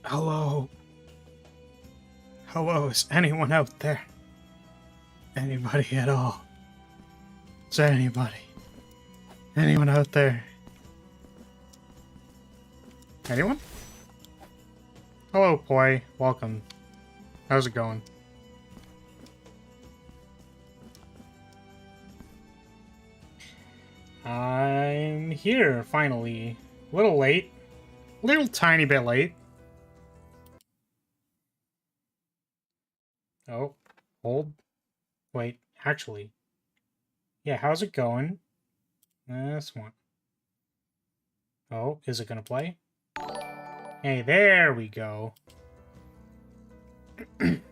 Hello? Hello, is anyone out there? Anybody at all? Is there anybody? Anyone out there? Anyone? Hello, Poi. Welcome. How's it going? I'm here, finally. A little late. A little tiny bit late. Oh, hold. Wait, actually. Yeah, how's it going? This one. Oh, is it gonna play? Hey, there we go.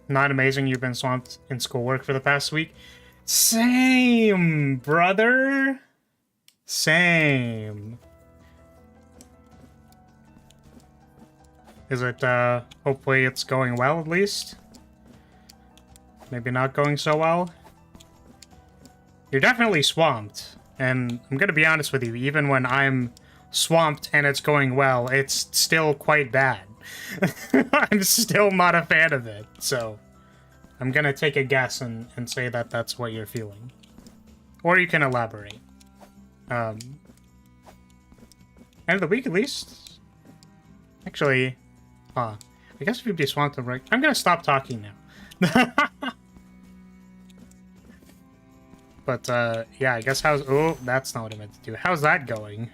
Not amazing you've been swamped in schoolwork for the past week? Same, brother! Same. Is it, hopefully it's going well, at least? Maybe not going so well? You're definitely swamped. And I'm gonna be honest with you, even when I'm swamped and it's going well, it's still quite bad. I'm still not a fan of it, so I'm gonna take a guess and say that that's what you're feeling. Or you can elaborate. End of the week, at least? Actually, I guess if you'd be swamped, I'm gonna stop talking now. But, yeah, I guess how's... Oh, that's not what I meant to do. How's that going?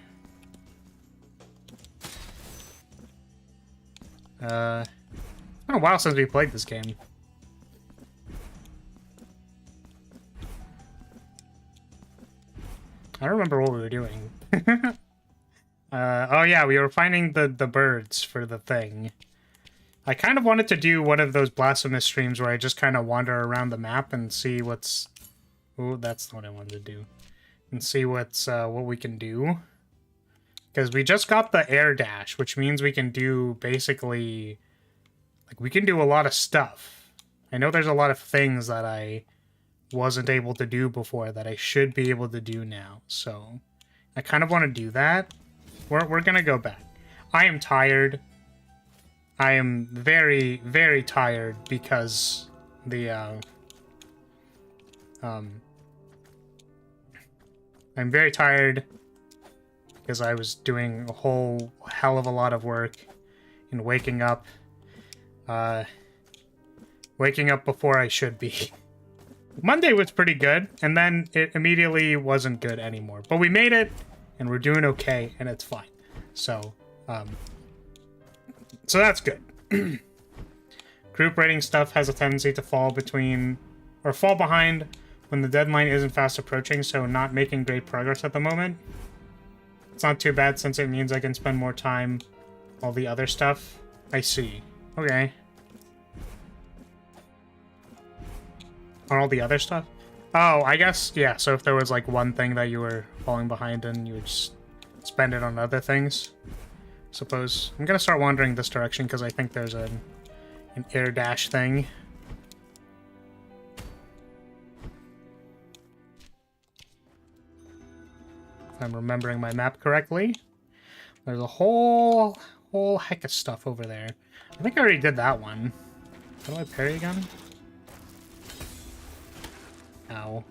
It's been a while since we played this game. I don't remember what we were doing. Oh yeah, we were finding the birds for the thing. I kind of wanted to do one of those Blasphemous streams where I just kind of wander around the map and see what's... Oh, that's not what I wanted to do. And see what's what we can do. Because we just got the air dash, which means we can do basically... Like, we can do a lot of stuff. I know there's a lot of things that I wasn't able to do before that I should be able to do now. So, I kind of want to do that. We're gonna go back. I am tired. I am very, very tired because the, I'm very tired because I was doing a whole hell of a lot of work and waking up before I should be. Monday was pretty good, and then it immediately wasn't good anymore. But we made it, and we're doing okay, and it's fine. So, so that's good. Group rating stuff has a tendency to fall behind when the deadline isn't fast approaching, so not making great progress at the moment. It's not too bad since it means I can spend more time all the other stuff. I see. Okay. On all the other stuff? Oh, I guess, yeah, so if there was like one thing that you were falling behind in, you would just spend it on other things. Suppose. I'm gonna start wandering this direction because I think there's an air dash thing. If I'm remembering my map correctly. There's a whole heck of stuff over there. I think I already did that one. How do I parry again? Ow.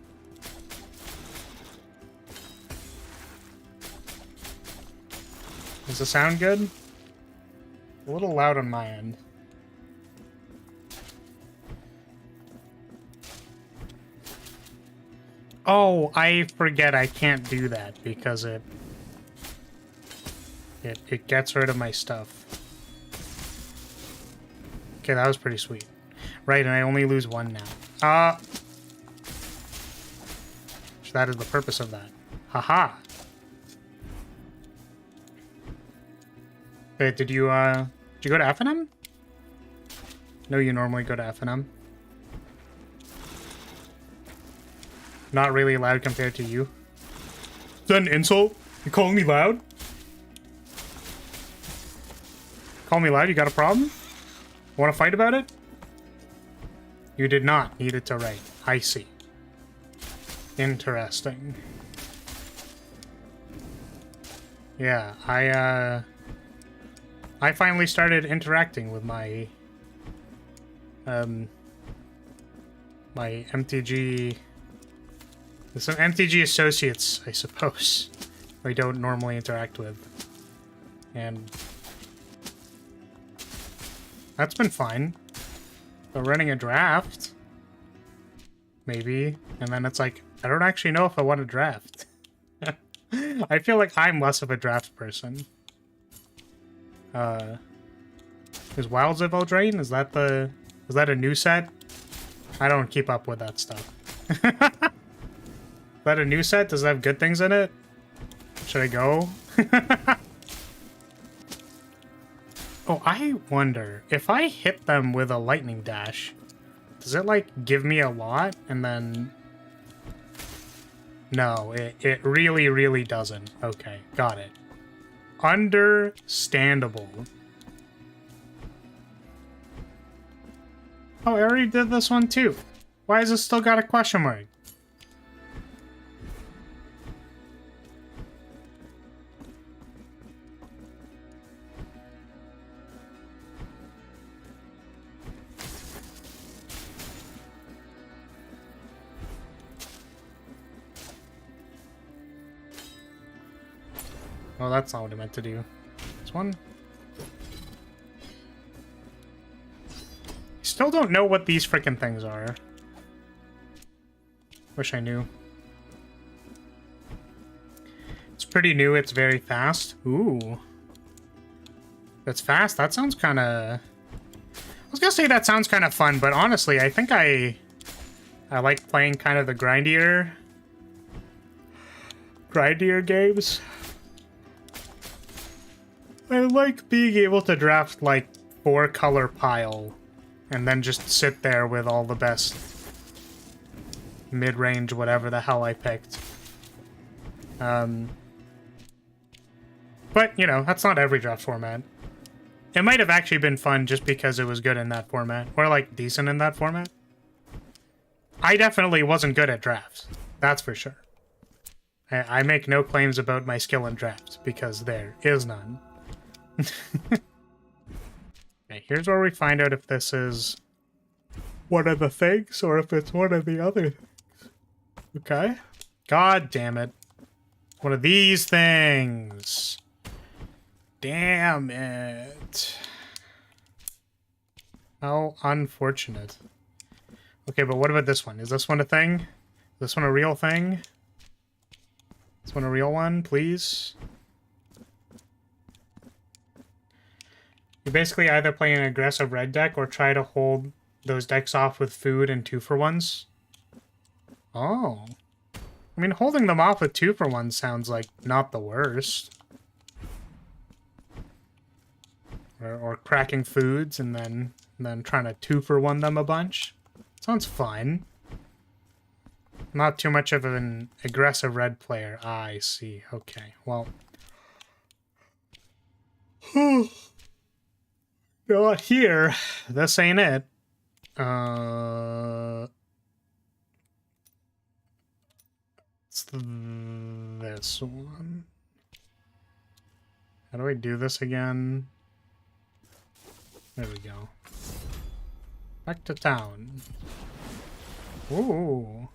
Does the sound good? A little loud on my end. Oh, I forget I can't do that because it gets rid of my stuff. Okay, that was pretty sweet. Right, and I only lose one now. That is the purpose of that. Haha. Wait, did you go to FNM? No, you normally go to FNM. Not really loud compared to you. Is that an insult? You calling me loud? Call me loud? You got a problem? Want to fight about it? You did not need it to write. I see. Interesting. I I finally started interacting with my my MTG, some MTG associates, I suppose, I don't normally interact with, and that's been fine. But running a draft, maybe, and then it's like, I don't actually know if I want to draft. I feel like I'm less of a draft person. Is Wilds of Eldraine? Is that a new set? I don't keep up with that stuff. Is that a new set? Does it have good things in it? Should I go? Oh, I wonder, if I hit them with a lightning dash, does it, like, give me a lot, and then... No, it really, really doesn't. Okay, got it. Understandable. Oh, I already did this one, too. Why has it still got a question mark? Oh, that's not what I meant to do. This one? Still don't know what these frickin' things are. Wish I knew. It's pretty new, it's very fast. Ooh. That's fast? That sounds kinda... I was gonna say that sounds kinda fun, but honestly, I think I like playing kind of the grindier games. I like being able to draft, like, 4-color pile, and then just sit there with all the best mid-range whatever the hell I picked. But, you know, that's not every draft format. It might have actually been fun just because it was good in that format, or, like, decent in that format. I definitely wasn't good at drafts, that's for sure. I make no claims about my skill in drafts, because there is none. Okay, here's where we find out if this is one of the things or if it's one of the other things. Okay. God damn it. One of these things. Damn it. How unfortunate. Okay, but what about this one? Is this one a thing? Is this one a real thing? Is this one a real one, please? You basically either play an aggressive red deck or try to hold those decks off with food and 2-for-1s. Oh. I mean, holding them off with 2-for-1s sounds like not the worst. Or cracking foods and then trying to 2-for-1 them a bunch. Sounds fine. Not too much of an aggressive red player. Ah, I see. Okay, well... Not here. This ain't it. It's this one. How do I do this again? There we go. Back to town. Ooh.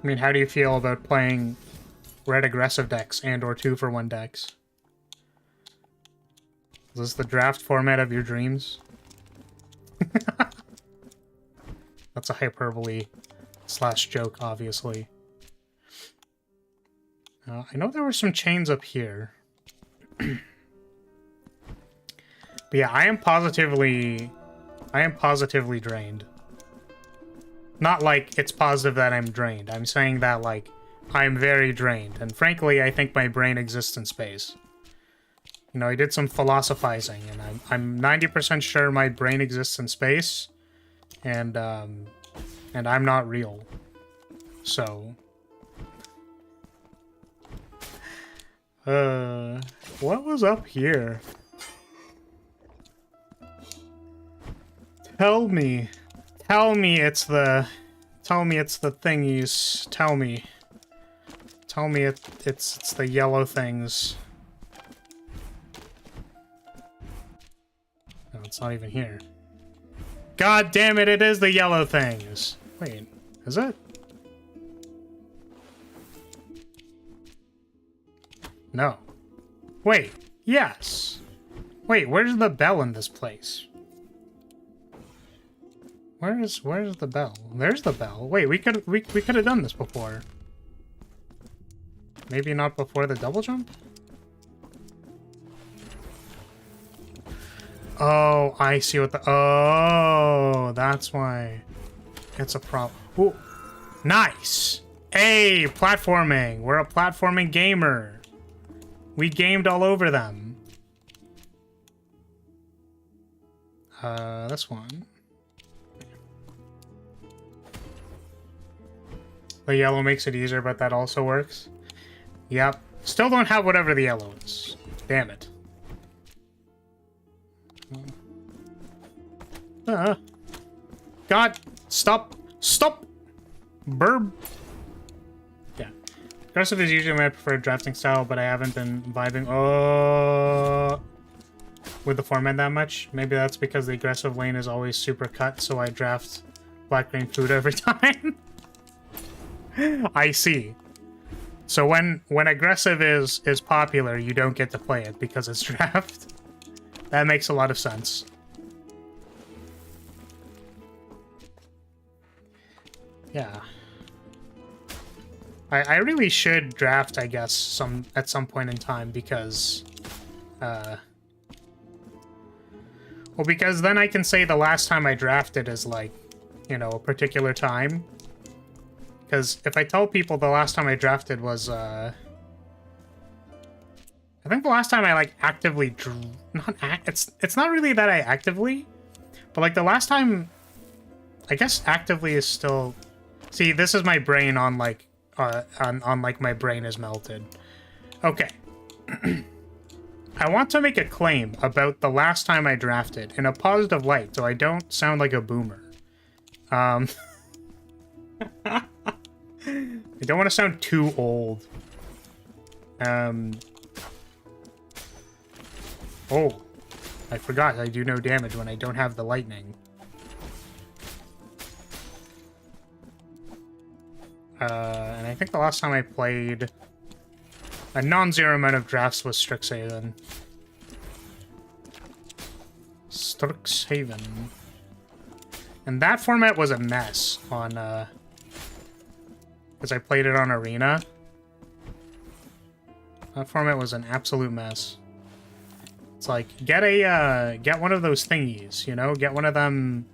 I mean, how do you feel about playing red aggressive decks and or 2-for-1 decks? Is this the draft format of your dreams? That's a hyperbole / joke, obviously. I know there were some chains up here. But yeah, I am positively drained. Not like it's positive that I'm drained. I'm saying that, like, I'm very drained. And frankly, I think my brain exists in space. You know, I did some philosophizing, and I'm 90% sure my brain exists in space, and I'm not real. So... what was up here? Tell me it's Tell me it's the thingies. Tell me. Tell me it's the yellow things. No, it's not even here. God damn it, it is the yellow things. Wait, is it? No. Wait, yes. Wait, where's the bell in this place? Where's the bell? There's the bell. Wait, we could have done this before. Maybe not before the double jump? Oh, I see what the... Oh, that's why it's a problem. Ooh, nice! Hey, platforming! We're a platforming gamer. We gamed all over them. This one. The yellow makes it easier, but that also works. Yep. Still don't have whatever the yellow is. Damn it. God, stop, stop, burb. Yeah, aggressive is usually my preferred drafting style, but I haven't been vibing with the format that much. Maybe that's because the aggressive lane is always super cut, so I draft black green food every time. I see. So when aggressive is popular, you don't get to play it because it's draft. That makes a lot of sense. Yeah. I really should draft, I guess, at some point in time because well, because then I can say the last time I drafted is like, you know, a particular time. Because if I tell people the last time I drafted was I think the last time I like actively it's not really that I actively, but like the last time, I guess actively is still. See, this is my brain on like on like my brain is melted. Okay. I want to make a claim about the last time I drafted in a positive light, so I don't sound like a boomer. I don't want to sound too old. Oh, I forgot I do no damage when I don't have the lightning. And I think the last time I played a non-zero amount of drafts was Strixhaven. Strixhaven. And that format was a mess on, because I played it on Arena. That format was an absolute mess. It's like, get one of those thingies, you know? Get one of them...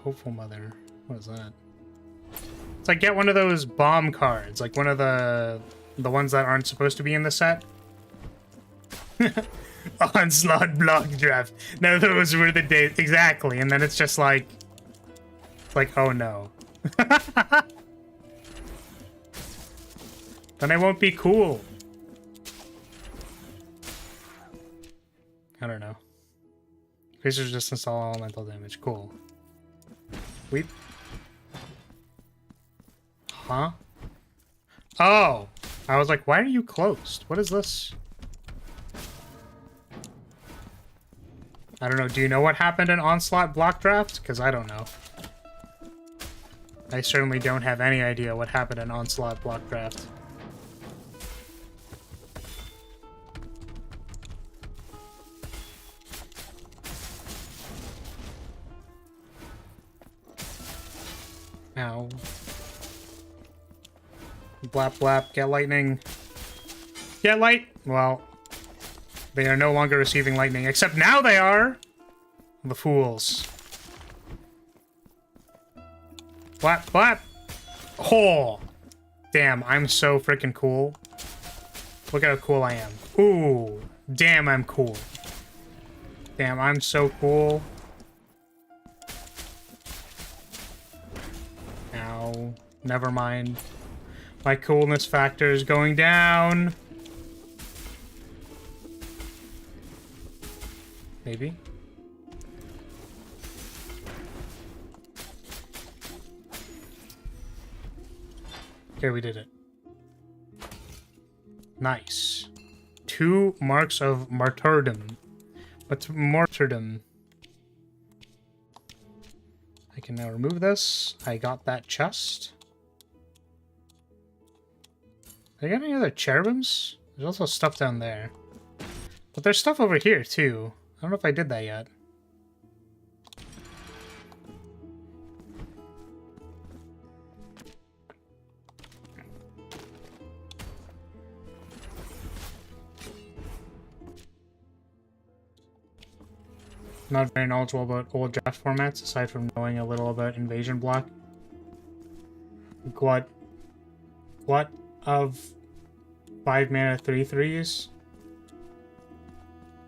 Hopeful Mother. What is that? It's like, get one of those bomb cards. Like, one of the ones that aren't supposed to be in the set. Onslaught block draft. No, those were the days. Exactly. And then it's just like... Like, oh no. Then I won't be cool. I don't know. Increases resistance to all elemental damage. Cool. Weep. Huh? Oh! I was like, why are you closed? What is this? I don't know. Do you know what happened in Onslaught block draft? Because I don't know. I certainly don't have any idea what happened in Onslaught block draft. Ow. Blap blap, get lightning. Get light! Well, they are no longer receiving lightning, except now they are! The fools. Blap blap! Oh! Damn, I'm so freaking cool. Look at how cool I am. Ooh! Damn, I'm cool. Damn, I'm so cool. Ow. Never mind. My coolness factor is going down. Maybe. Here, we did it. Nice. 2 marks of martyrdom. What's martyrdom? I can now remove this. I got that chest. Did I get any other cherubims? There's also stuff down there. But there's stuff over here, too. I don't know if I did that yet. Not very knowledgeable about old draft formats, aside from knowing a little about Invasion Block. What of 5 mana 3/3s?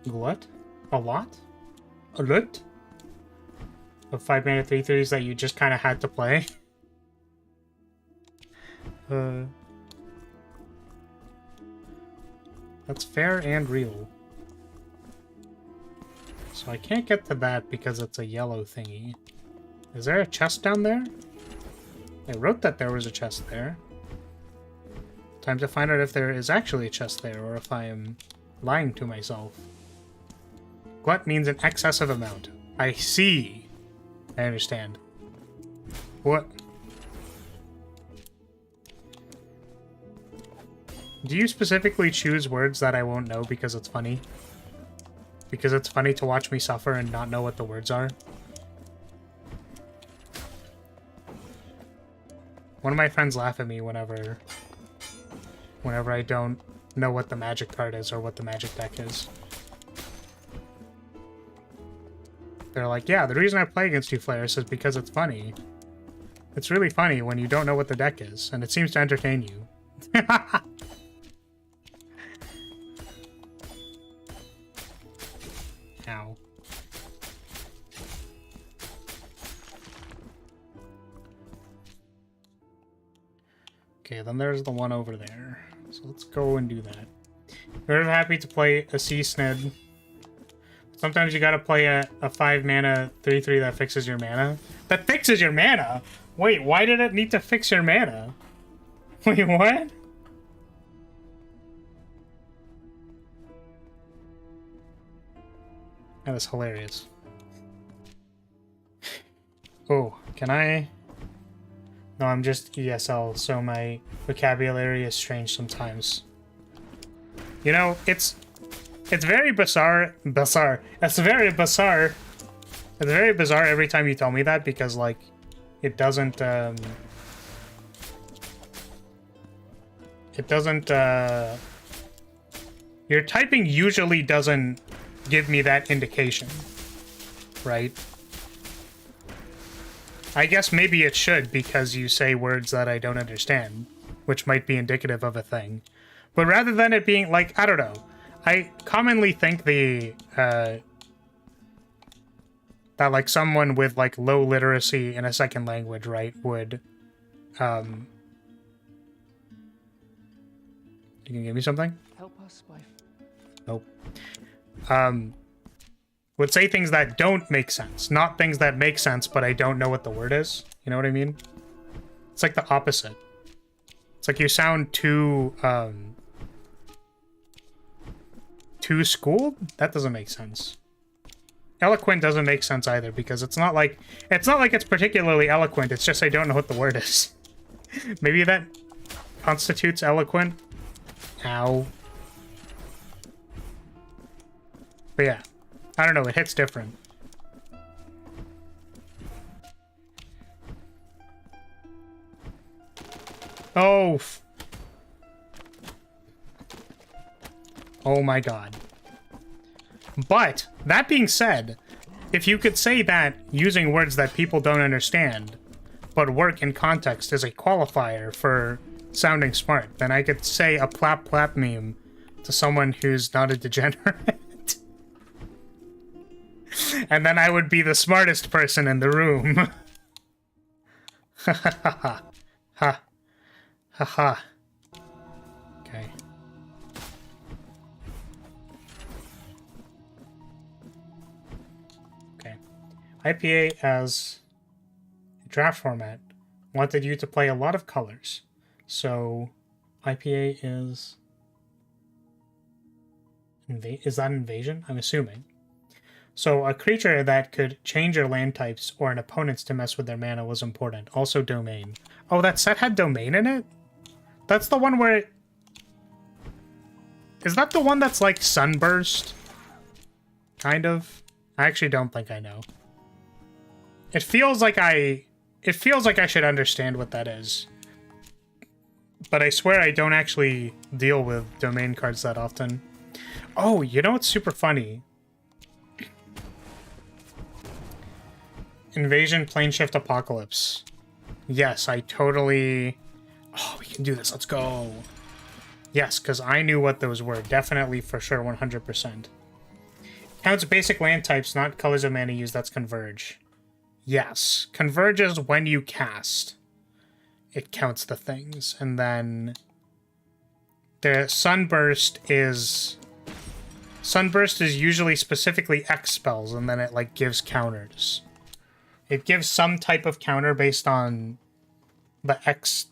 What? A lot? A lot? Of 5 mana 3/3s that you just kind of had to play? That's fair and real. So I can't get to that because it's a yellow thingy. Is there a chest down there? I wrote that there was a chest there. Time to find out if there is actually a chest there, or if I am lying to myself. Glut means an excessive amount. I see. I understand. What? Do you specifically choose words that I won't know because it's funny? Because it's funny to watch me suffer and not know what the words are? One of my friends laugh at me whenever I don't know what the magic card is or what the magic deck is. They're like, yeah, the reason I play against you, Flares, is because it's funny. It's really funny when you don't know what the deck is, and it seems to entertain you. Ow. Okay, then there's the one over there. So let's go and do that. Very happy to play a Sea Snid. Sometimes you gotta play a 5 mana 3/3 that fixes your mana. That fixes your mana? Wait, why did it need to fix your mana? Wait, what? That is hilarious. Oh, can I? No, I'm just ESL, so my vocabulary is strange sometimes. You know, it's very bizarre. It's very bizarre. It's very bizarre every time you tell me that, because, like, it doesn't, your typing usually doesn't give me that indication, right? I guess maybe it should, because you say words that I don't understand, which might be indicative of a thing. But rather than it being, like, I don't know. I commonly think that, like, someone with, like, low literacy in a second language, right, would, You can give me something? Help us by... Nope. Would say things that don't make sense. Not things that make sense, but I don't know what the word is. You know what I mean? It's like the opposite. It's like you sound too schooled? That doesn't make sense. Eloquent doesn't make sense either, because it's not like it's particularly eloquent, it's just I don't know what the word is. Maybe that constitutes eloquent? Ow. But yeah. I don't know, it hits different. Oh. Oh my god. But, that being said, if you could say that using words that people don't understand, but work in context is a qualifier for sounding smart, then I could say a plap plap meme to someone who's not a degenerate. And then I would be the smartest person in the room. Ha ha ha ha. Ha. Ha ha. Okay. Okay. IPA as a draft format wanted you to play a lot of colors. So IPA is... is that invasion? I'm assuming. So a creature that could change your land types or an opponent's to mess with their mana was important. Also domain. Oh, that set had domain in it? That's the one where it... Is that the one that's like sunburst? Kind of? I actually don't think I know. It feels like I should understand what that is. But I swear I don't actually deal with domain cards that often. Oh, you know what's super funny? Invasion, Plane Shift, Apocalypse. Yes, I totally... Oh, we can do this. Let's go. Yes, because I knew what those were. Definitely, for sure, 100%. Counts basic land types, not colors of mana used. That's Converge. Yes. Converge is when you cast. It counts the things. And then... the Sunburst is... Sunburst is usually specifically X spells, and then it, like, gives counters. It gives some type of counter based on the X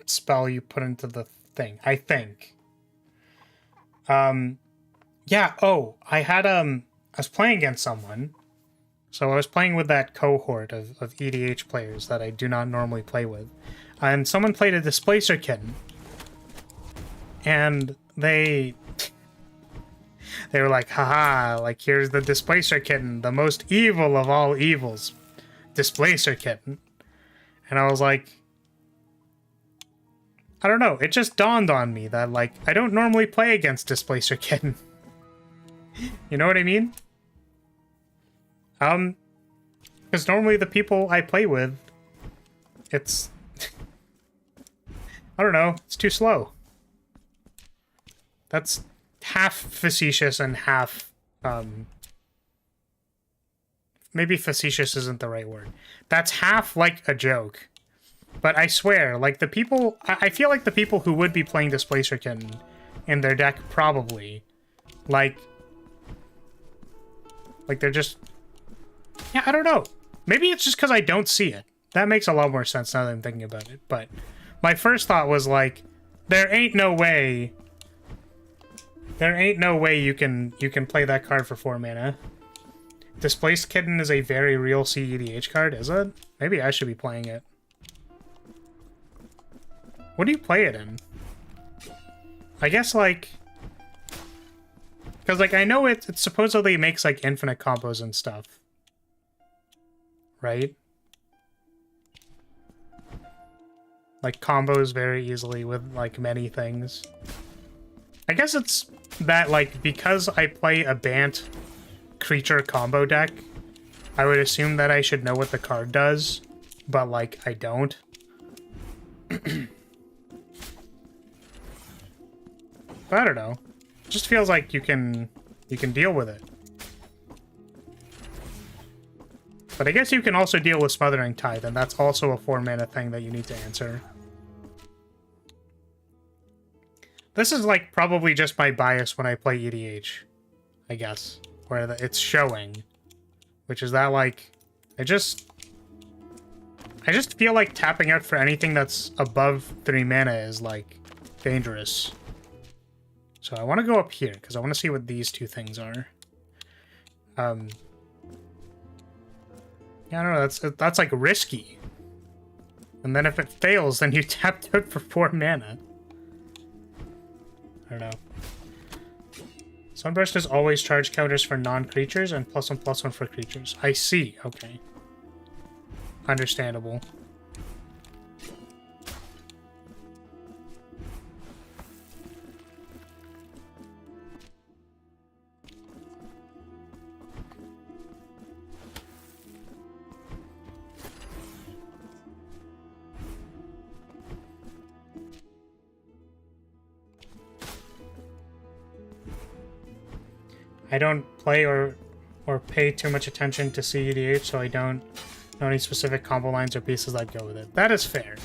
spell you put into the thing, I think. Yeah, oh, I had, I was playing against someone. So I was playing with that cohort of EDH players that I do not normally play with. And someone played a Displacer Kitten. And they were like, haha, like, here's the Displacer Kitten, the most evil of all evils. Displacer Kitten. And I was like, I don't know, it just dawned on me that, like, I don't normally play against Displacer Kitten. You know what I mean? Because normally the people I play with, it's... I don't know, it's too slow. That's half facetious and half, maybe facetious isn't the right word. That's half, like, a joke. But I swear, like, the people... I feel like the people who would be playing Displacer Kitten in their deck probably, like, they're just... Yeah, I don't know. Maybe it's just because I don't see it. That makes a lot more sense now that I'm thinking about it. But my first thought was, like, there ain't no way... There ain't no way you can play that card for 4 mana. Displaced Kitten is a very real CEDH card, is it? Maybe I should be playing it. What do you play it in? I guess, like... Because, like, I know it supposedly makes, like, infinite combos and stuff. Right? Like, combos very easily with, like, many things. I guess it's that, like, because I play a Bant creature combo deck, I would assume that I should know what the card does, but, like, I don't. But I don't know. It just feels like you can deal with it. But I guess you can also deal with Smothering Tithe, and that's also a 4 mana thing that you need to answer. This is, like, probably just my bias when I play EDH, I guess, where it's showing. Which is that, like, I just feel like tapping out for anything that's above 3 mana is, like, dangerous. So I want to go up here, because I want to see what these two things are. Yeah, I don't know, that's like, risky. And then if it fails, then you tapped out for 4 mana. I don't know. Sunburst is always charge counters for non-creatures and +1/+1 for creatures. I see, okay. Understandable. I don't play or pay too much attention to CEDH, so I don't know any specific combo lines or pieces that go with it. That is fair.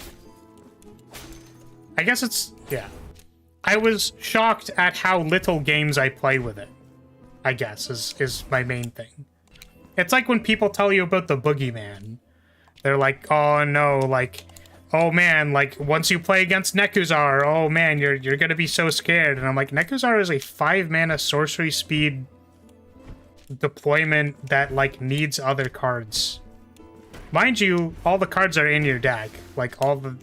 I guess it's... yeah. I was shocked at how little games I play with it, I guess, is my main thing. It's like when people tell you about the Boogeyman. They're like, oh no, like, oh man, like once you play against Nekuzar, oh man, you're gonna be so scared. And I'm like, Nekuzar is a 5-mana sorcery speed deployment that like needs other cards. Mind you, all the cards are in your deck. Like all the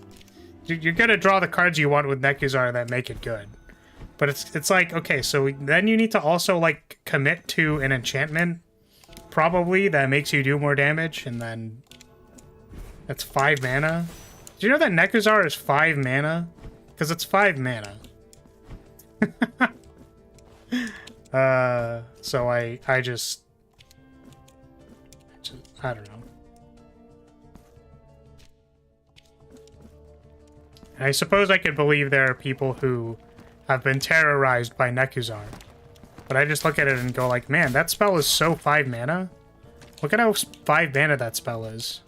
you're gonna draw the cards you want with Nekuzar that make it good. But it's like, okay, so then you need to also like commit to an enchantment probably that makes you do more damage, and then that's 5 mana. Do you know that Nekuzar is 5 mana? Because it's 5 mana. So I just I don't know. I suppose I could believe there are people who have been terrorized by Nekuzar. But I just look at it and go like, man, that spell is so 5 mana. Look at how 5 mana that spell is.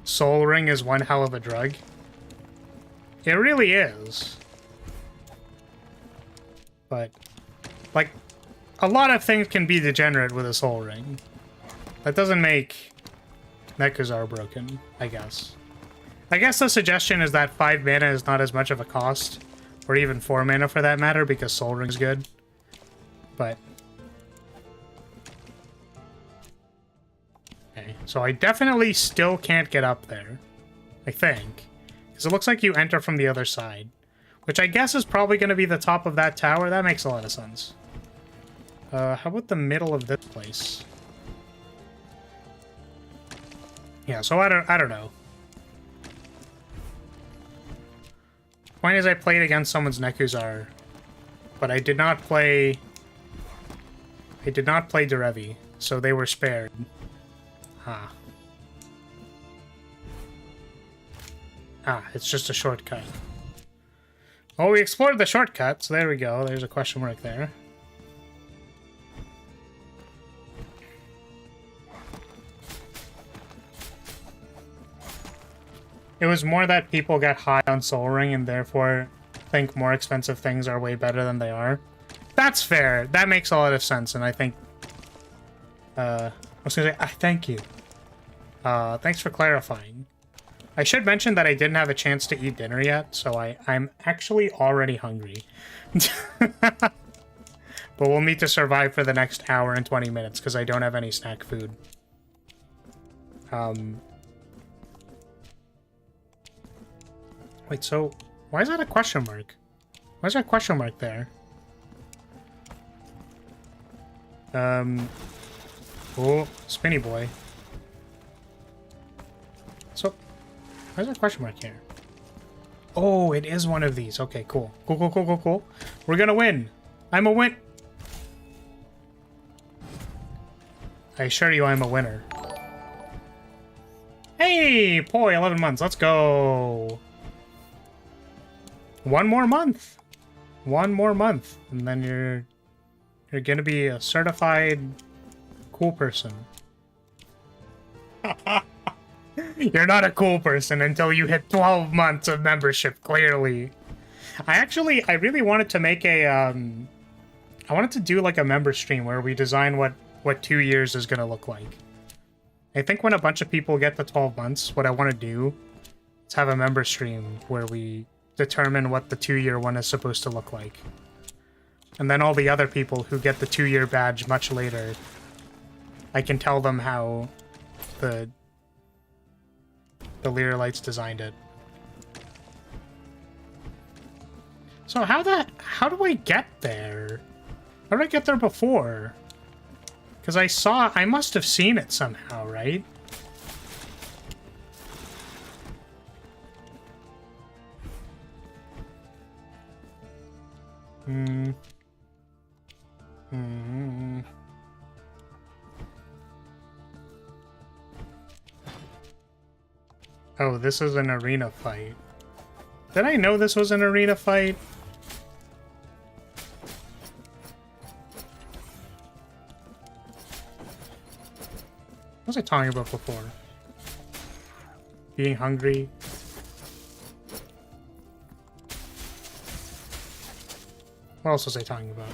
Soul Ring is one hell of a drug. It really is. But, like, a lot of things can be degenerate with a Soul Ring. That doesn't make Nekuzar broken, I guess. I guess the suggestion is that 5 mana is not as much of a cost, or even 4 mana for that matter, because Soul Ring's good. But... okay, so I definitely still can't get up there, I think. Because it looks like you enter from the other side. Which I guess is probably going to be the top of that tower. That makes a lot of sense. How about the middle of this place? Yeah, so I don't know. Point is, I played against someone's Nekuzar, but I did not play Derevi, so they were spared. Ah. Ah, it's just a shortcut. Well, we explored the shortcut, so there we go. There's a question mark there. It was more that people get high on Soul Ring and therefore think more expensive things are way better than they are. That's fair. That makes a lot of sense, and I think... I was gonna say, thank you. Thanks for clarifying. I should mention that I didn't have a chance to eat dinner yet, so I'm actually already hungry. But we'll need to survive for the next hour and 20 minutes, because I don't have any snack food. Wait, so why is that a question mark? Why is that a question mark there? Oh, Spinny Boy. So, why is there a question mark here? Oh, it is one of these. Okay, cool. Cool. We're gonna win. I'm a win. I assure you I'm a winner. Hey, boy, 11 months. Let's go. One more month. One more month. And then you're gonna be a certified cool person. You're not a cool person until you hit 12 months of membership, clearly. I really wanted to make a, I wanted to do like a member stream where we design what 2 years is gonna look like. I think when a bunch of people get to 12 months, what I want to do is have a member stream where we determine what the 2-year one is supposed to look like. And then all the other people who get the 2-year badge much later, I can tell them how the Lyrilytes designed it. So how do I get there? How did I get there before? Because I must have seen it somehow, right? Oh, this is an arena fight. Did I know this was an arena fight? What was I talking about before? Being hungry? What else was I talking about?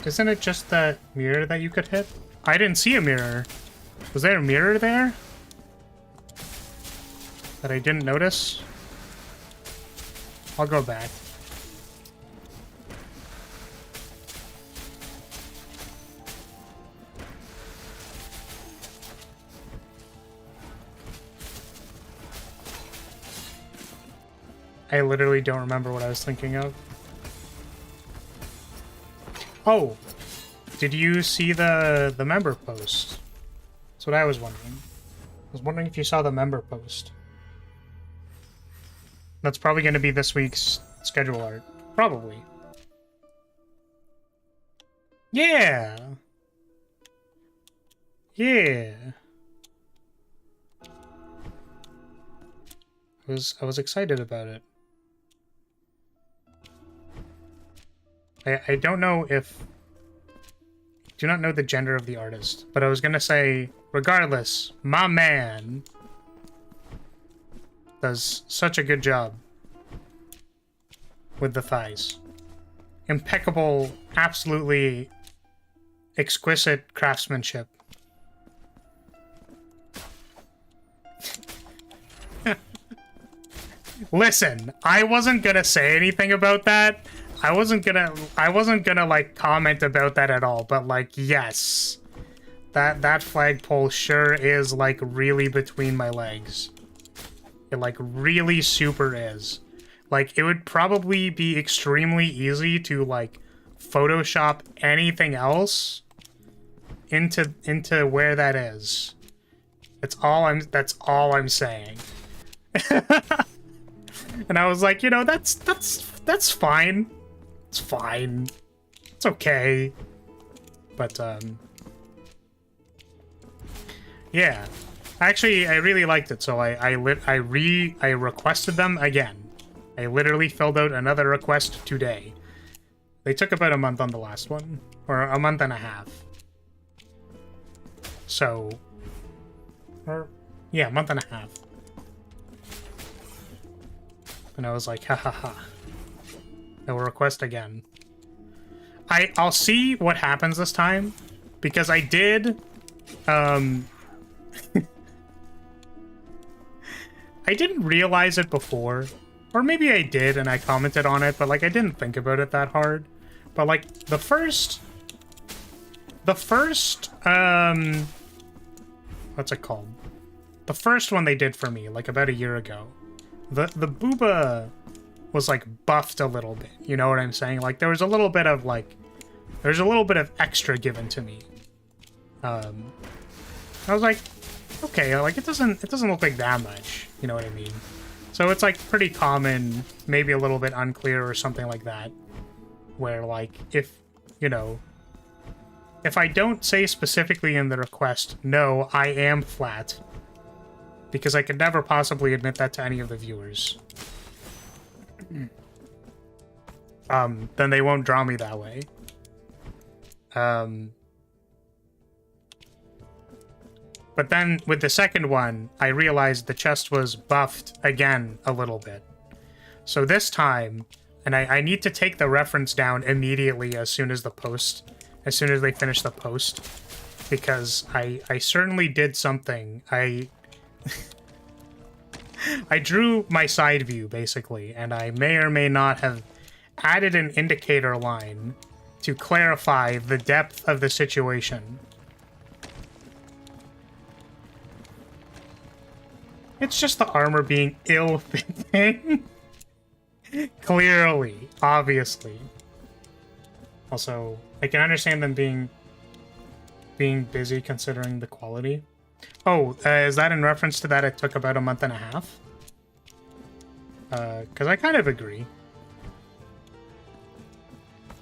Isn't it just that mirror that you could hit? I didn't see a mirror. Was there a mirror there? That I didn't notice? I'll go back. I literally don't remember what I was thinking of. Oh, did you see the member post? That's what I was wondering. I was wondering if you saw the member post. That's probably going to be this week's schedule art. Probably. Yeah. Yeah. I was excited about it. I don't know if... do not know the gender of the artist, but I was gonna say, regardless, my man does such a good job with the thighs. Impeccable, absolutely exquisite craftsmanship. Listen, I wasn't gonna say anything about that. I wasn't gonna like comment about that at all, but like, yes. That flagpole sure is like really between my legs. It like really super is. Like, it would probably be extremely easy to like Photoshop anything else into where that is. That's all I'm saying. And I was like, you know, that's fine. It's fine. It's okay. But yeah. Actually, I really liked it, so I requested them again. I literally filled out another request today. They took about a month on the last one, or a month and a half. So, or yeah, a month and a half. And I was like, ha ha ha. I will request again. I'll see what happens this time, because I did, I didn't realize it before, or maybe I did and I commented on it, but like I didn't think about it that hard. But like the first, what's it called? The first one they did for me, like about a year ago, the booba was like buffed a little bit. You know what I'm saying? Like there was a little bit of like, there's a little bit of extra given to me. I was like, okay, like it doesn't look like that much. You know what I mean? So it's like pretty common, maybe a little bit unclear or something like that. Where like, if, you know, if I don't say specifically in the request, no, I am flat, because I could never possibly admit that to any of the viewers, then they won't draw me that way. But then with the second one, I realized the chest was buffed again a little bit. So this time, and I need to take the reference down immediately as soon as they finish the post, because I certainly did something. I drew my side view, basically, and I may or may not have added an indicator line to clarify the depth of the situation. It's just the armor being ill-fitting. Clearly, obviously. Also, I can understand them being busy considering the quality. Oh, is that in reference to that it took about a month and a half? Because I kind of agree.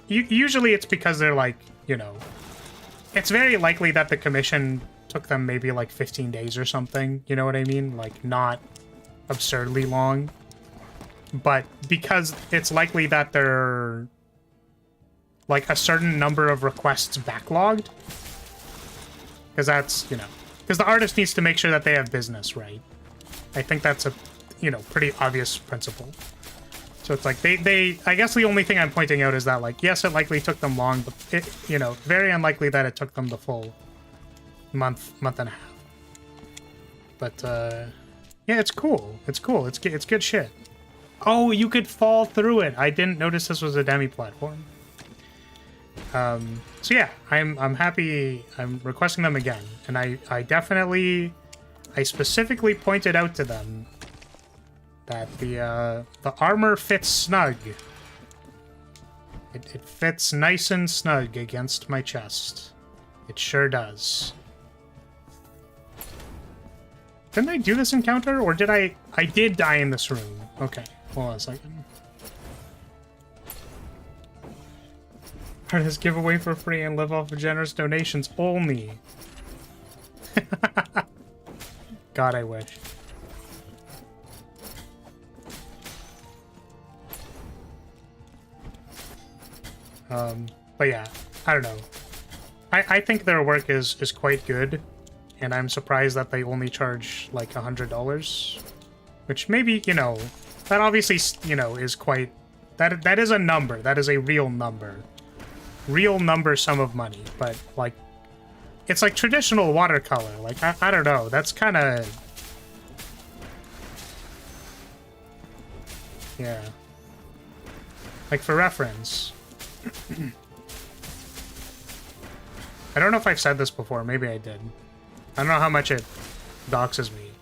Usually it's because they're like, you know, it's very likely that the commission took them maybe like 15 days or something, you know what I mean? Like, not absurdly long. But because it's likely that they're like a certain number of requests backlogged, because that's, you know, because the artist needs to make sure that they have business, right? I think that's a, you know, pretty obvious principle. So it's like I guess the only thing I'm pointing out is that, like, yes, it likely took them long, but it, you know, very unlikely that it took them the full month and a half. But yeah, it's cool. It's cool. It's good shit. Oh, you could fall through it. I didn't notice this was a demi-platform. So yeah, I'm happy. I'm requesting them again, and I specifically pointed out to them that the armor fits snug. It fits nice and snug against my chest. It sure does. Didn't I do this encounter, or did I did die in this room. Okay, hold on a second. Artists give away for free and live off of generous donations only. God, I wish. But yeah, I don't know. I think their work is quite good, and I'm surprised that they only charge like $100, which maybe, you know, that obviously, you know, is quite, that is a number. That is a real number. Real number sum of money, but like, it's like traditional watercolor. Like, I don't know. That's kind of, yeah. Like, for reference, I don't know if I've said this before. Maybe I did. I don't know how much it doxes me.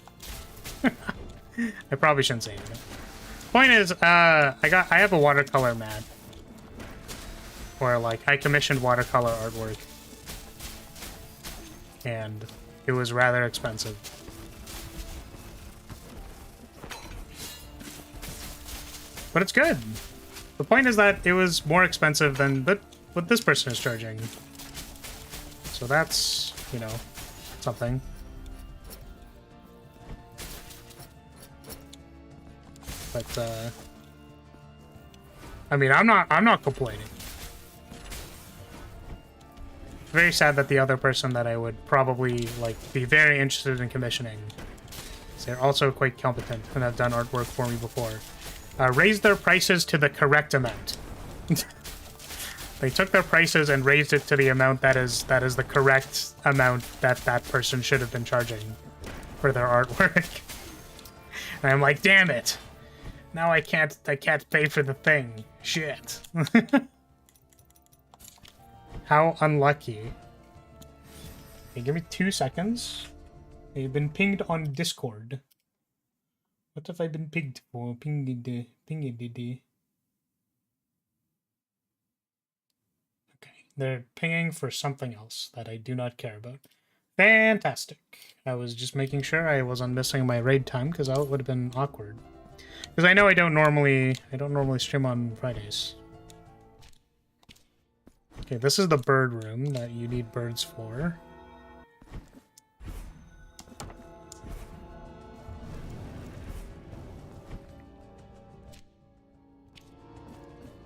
I probably shouldn't say anything. Point is, I have a watercolor mat where, like, I commissioned watercolor artwork, and it was rather expensive. But it's good. The point is that it was more expensive than what this person is charging. So that's, you know, something. But I mean, I'm not complaining. It's very sad that the other person that I would probably, like, be very interested in commissioning, they're also quite competent and have done artwork for me before, raised their prices to the correct amount. They took their prices and raised it to the amount that is the correct amount that person should have been charging for their artwork. And I'm like, damn it! Now I can't pay for the thing. Shit. How unlucky. Okay, give me 2 seconds. You've been pinged on Discord. What have I been pinged for? Pinged. Okay, they're pinging for something else that I do not care about. Fantastic. I was just making sure I wasn't missing my raid time, because that would have been awkward. Because I know I don't normally stream on Fridays. Okay, this is the bird room that you need birds for.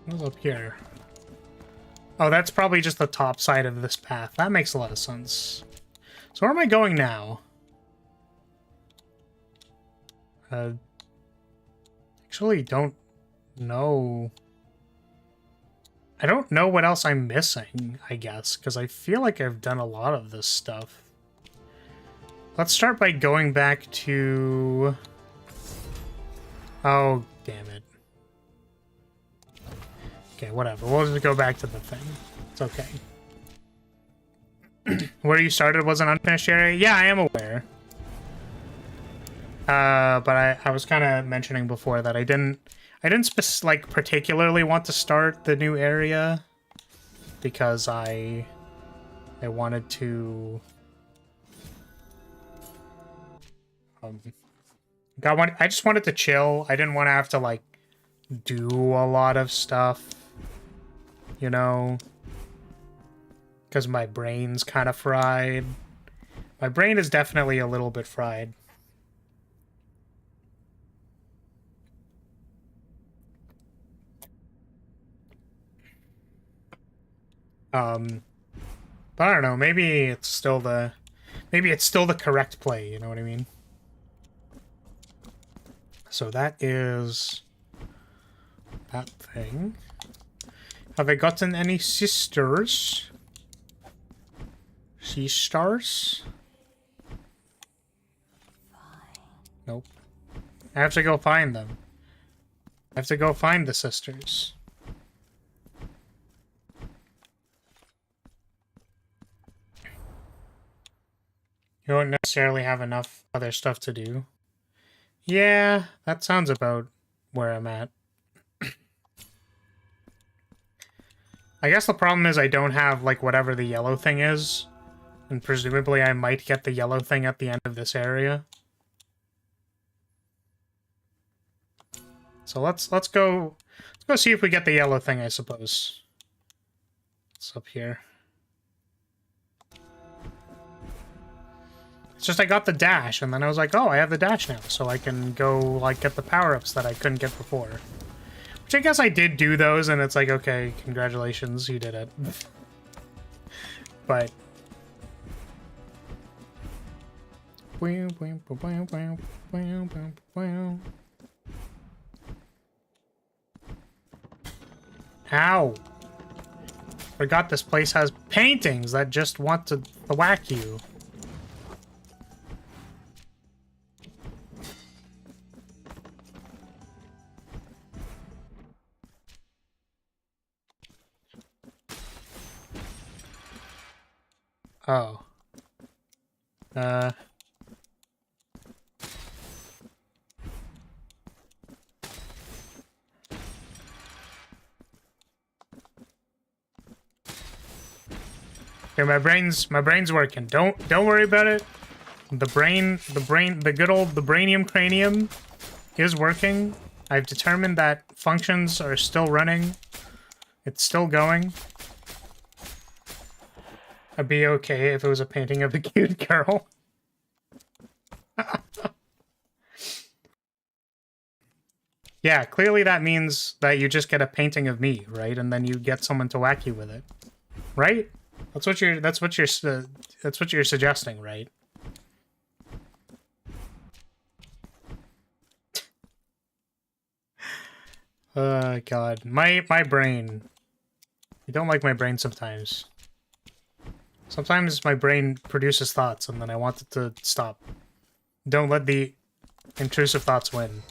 What's up here? Oh, that's probably just the top side of this path. That makes a lot of sense. So where am I going now? Actually don't know. I don't know what else I'm missing, I guess, because I feel like I've done a lot of this stuff. Let's start by going back to... Oh, damn it. Okay, whatever. We'll just go back to the thing. It's okay. Where you started was an unfinished area? Yeah, I am aware. But I was kind of mentioning before that I didn't like particularly want to start the new area because I wanted to I just wanted to chill. I didn't want to have to like do a lot of stuff, you know, because my brain's kind of fried. My brain is definitely a little bit fried. But I don't know, maybe it's still the correct play, you know what I mean? So that is that thing. Have I gotten any sisters? Sisters? Nope. I have to go find them. I have to go find the sisters. You don't necessarily have enough other stuff to do. Yeah, that sounds about where I'm at. I guess the problem is I don't have, like, whatever the yellow thing is. And presumably I might get the yellow thing at the end of this area. So let's go see if we get the yellow thing, I suppose. It's up here. It's just I got the dash, and then I was like, oh, I have the dash now, so I can go, like, get the power-ups that I couldn't get before. Which I guess I did do those, and it's like, okay, congratulations, you did it. But... Ow! Forgot this place has paintings that just want to whack you. Oh. Okay, my brain's working. Don't worry about it. The brainium cranium is working. I've determined that functions are still running. It's still going. I'd be okay if it was a painting of a cute girl. Yeah, clearly that means that you just get a painting of me, right? And then you get someone to whack you with it. Right? That's what you're suggesting, right? God. My brain. I don't like my brain sometimes. Sometimes my brain produces thoughts and then I want it to stop. Don't let the intrusive thoughts win.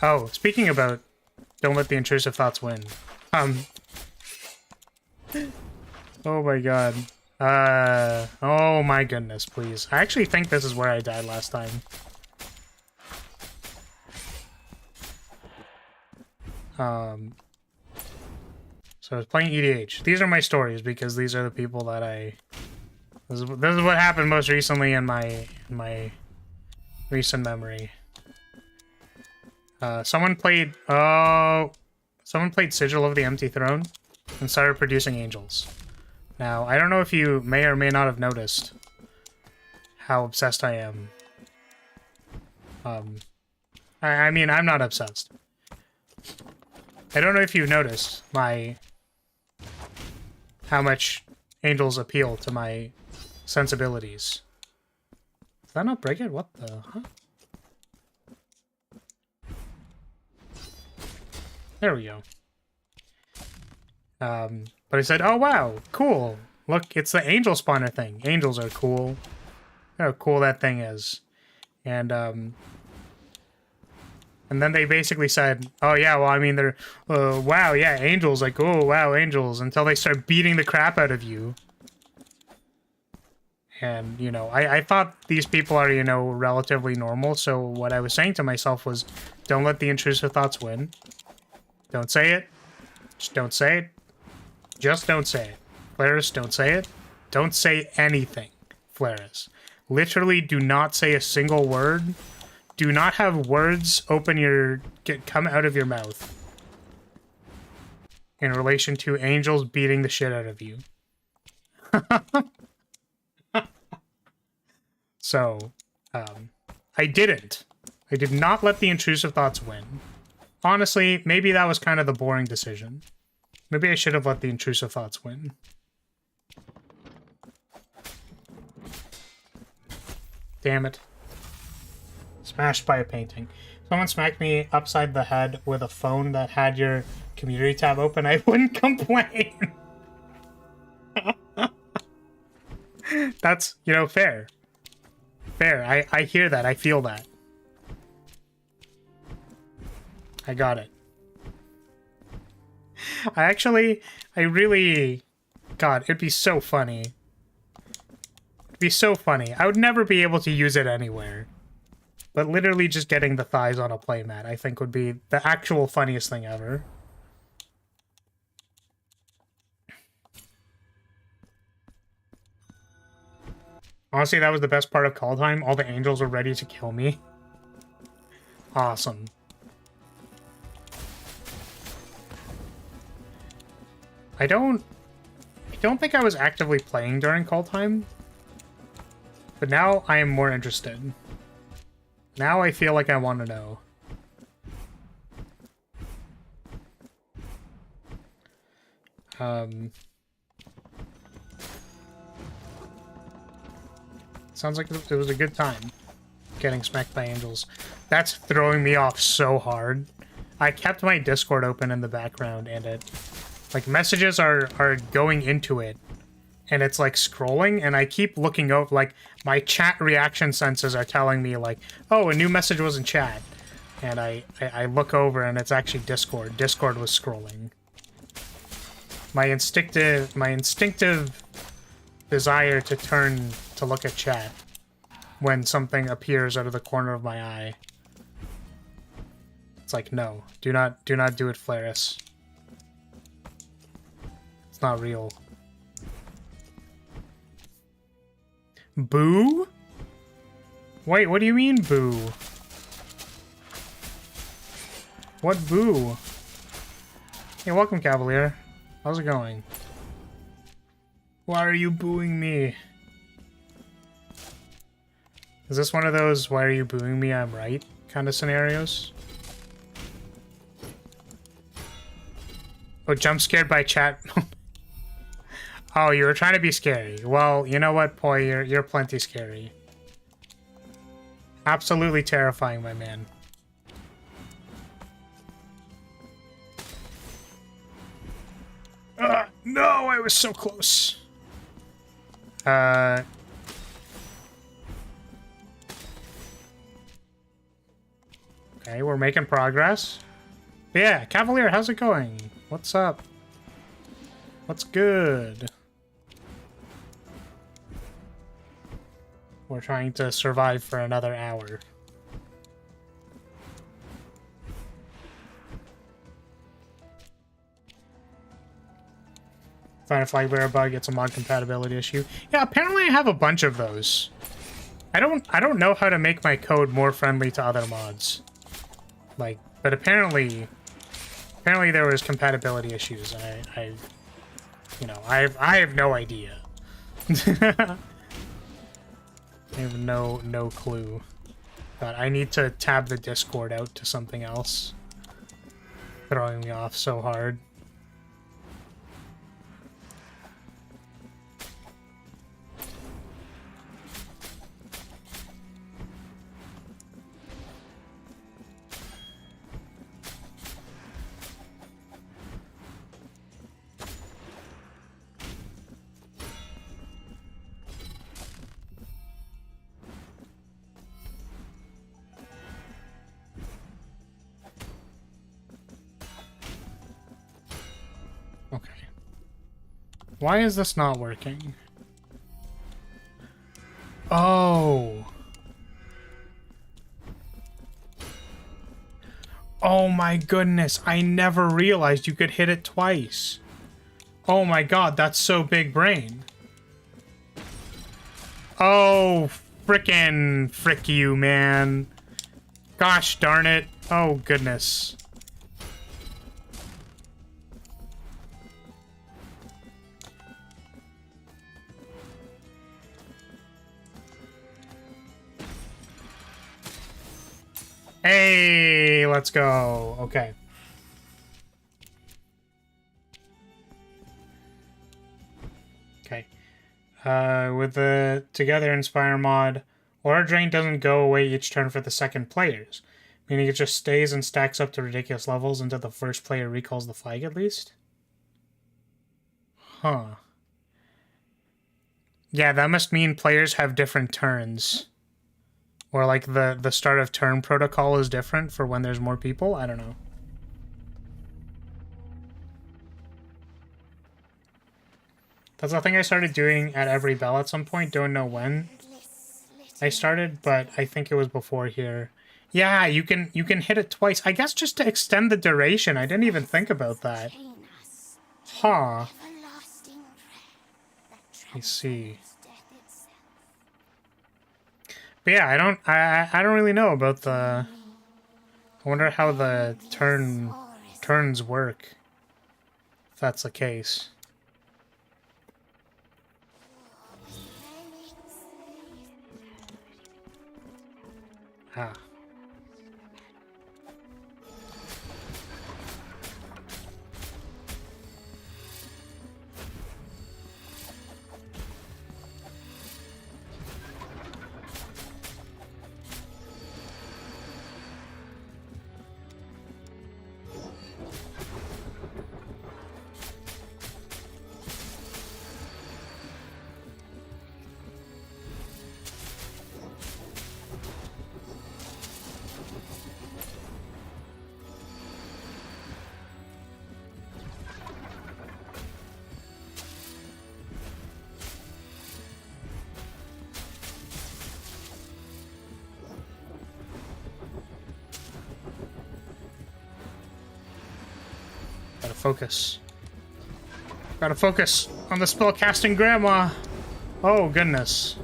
Oh, speaking about don't let the intrusive thoughts win. Oh my god. Oh my goodness, please. I actually think this is where I died last time. So I was playing EDH. These are my stories because these are the people that this is what happened most recently in my recent memory. Someone played Sigil of the Empty Throne and started producing angels. Now, I don't know if you may or may not have noticed how obsessed I am. I mean, I'm not obsessed. I don't know if you've noticed how much angels appeal to my sensibilities. Did that not break it? What the? Huh? There we go. But I said, oh wow, cool. Look, it's the angel spawner thing. Angels are cool. Look how cool that thing is. And then they basically said, oh yeah, well, I mean, they're, wow, yeah, angels, like, oh, wow, angels, until they start beating the crap out of you. And, you know, I thought these people are, you know, relatively normal, so what I was saying to myself was, don't let the intrusive thoughts win. Don't say it. Just don't say it. Just don't say it. Flaris, don't say it. Don't say anything, Flaris. Literally do not say a single word. Do not have words come out of your mouth in relation to angels beating the shit out of you. So, I didn't. I did not let the intrusive thoughts win. Honestly, maybe that was kind of the boring decision. Maybe I should have let the intrusive thoughts win. Damn it. Smashed by a painting. Someone smacked me upside the head with a phone that had your community tab open, I wouldn't complain. That's, you know, fair. Fair. I hear that. I feel that. I got it. I really... God, it'd be so funny. It'd be so funny. I would never be able to use it anywhere. But literally just getting the thighs on a playmat, I think, would be the actual funniest thing ever. Honestly, that was the best part of Call Time. All the angels were ready to kill me. Awesome. I don't think I was actively playing during Call Time. But now I am more interested. Now I feel like I want to know. Sounds like it was a good time getting smacked by angels. That's throwing me off so hard. I kept my Discord open in the background and it... Like, messages are going into it. And it's, like, scrolling, and I keep looking over, like, my chat reaction senses are telling me, like, oh, a new message was in chat. And I look over, and it's actually Discord. Discord was scrolling. My instinctive desire to turn to look at chat when something appears out of the corner of my eye. It's like, no. Do not do it, Flaris. It's not real. Boo? Wait, what do you mean, boo? What boo? Hey, welcome, Cavalier. How's it going? Why are you booing me? Is this one of those, why are you booing me, I'm right kind of scenarios? Oh, jump scared by chat. Oh, you were trying to be scary. Well, you know what, Poi, you're plenty scary. Absolutely terrifying, my man. No, I was so close. Okay, we're making progress. Yeah, Cavalier, how's it going? What's up? What's good? We're trying to survive for another hour. Find a flag bearer bug, it's a mod compatibility issue. Yeah, apparently I have a bunch of those. I don't know how to make my code more friendly to other mods. Like, but apparently there was compatibility issues, and I you know, I have no idea. I have no clue. But I need to tab the Discord out to something else. Throwing me off so hard. Why is this not working? Oh. Oh my goodness, I never realized you could hit it twice. Oh my god, that's so big brain. Oh, frickin' frick you, man. Gosh darn it. Oh goodness. Hey, let's go. Okay. Okay. With the Together Inspire mod, Aura Drain doesn't go away each turn for the second players, meaning it just stays and stacks up to ridiculous levels until the first player recalls the flag at least? Huh. Yeah, that must mean players have different turns. Or like the start of turn protocol is different for when there's more people? I don't know. That's the thing I started doing at every bell at some point. Don't know when I started, but I think it was before here. Yeah, you can hit it twice. I guess just to extend the duration. I didn't even think about that. Huh. I see. But yeah, I don't really know about the... I wonder how the turns work. If that's the case. Ah. Gotta focus. Gotta focus on the spellcasting grandma. Oh, goodness.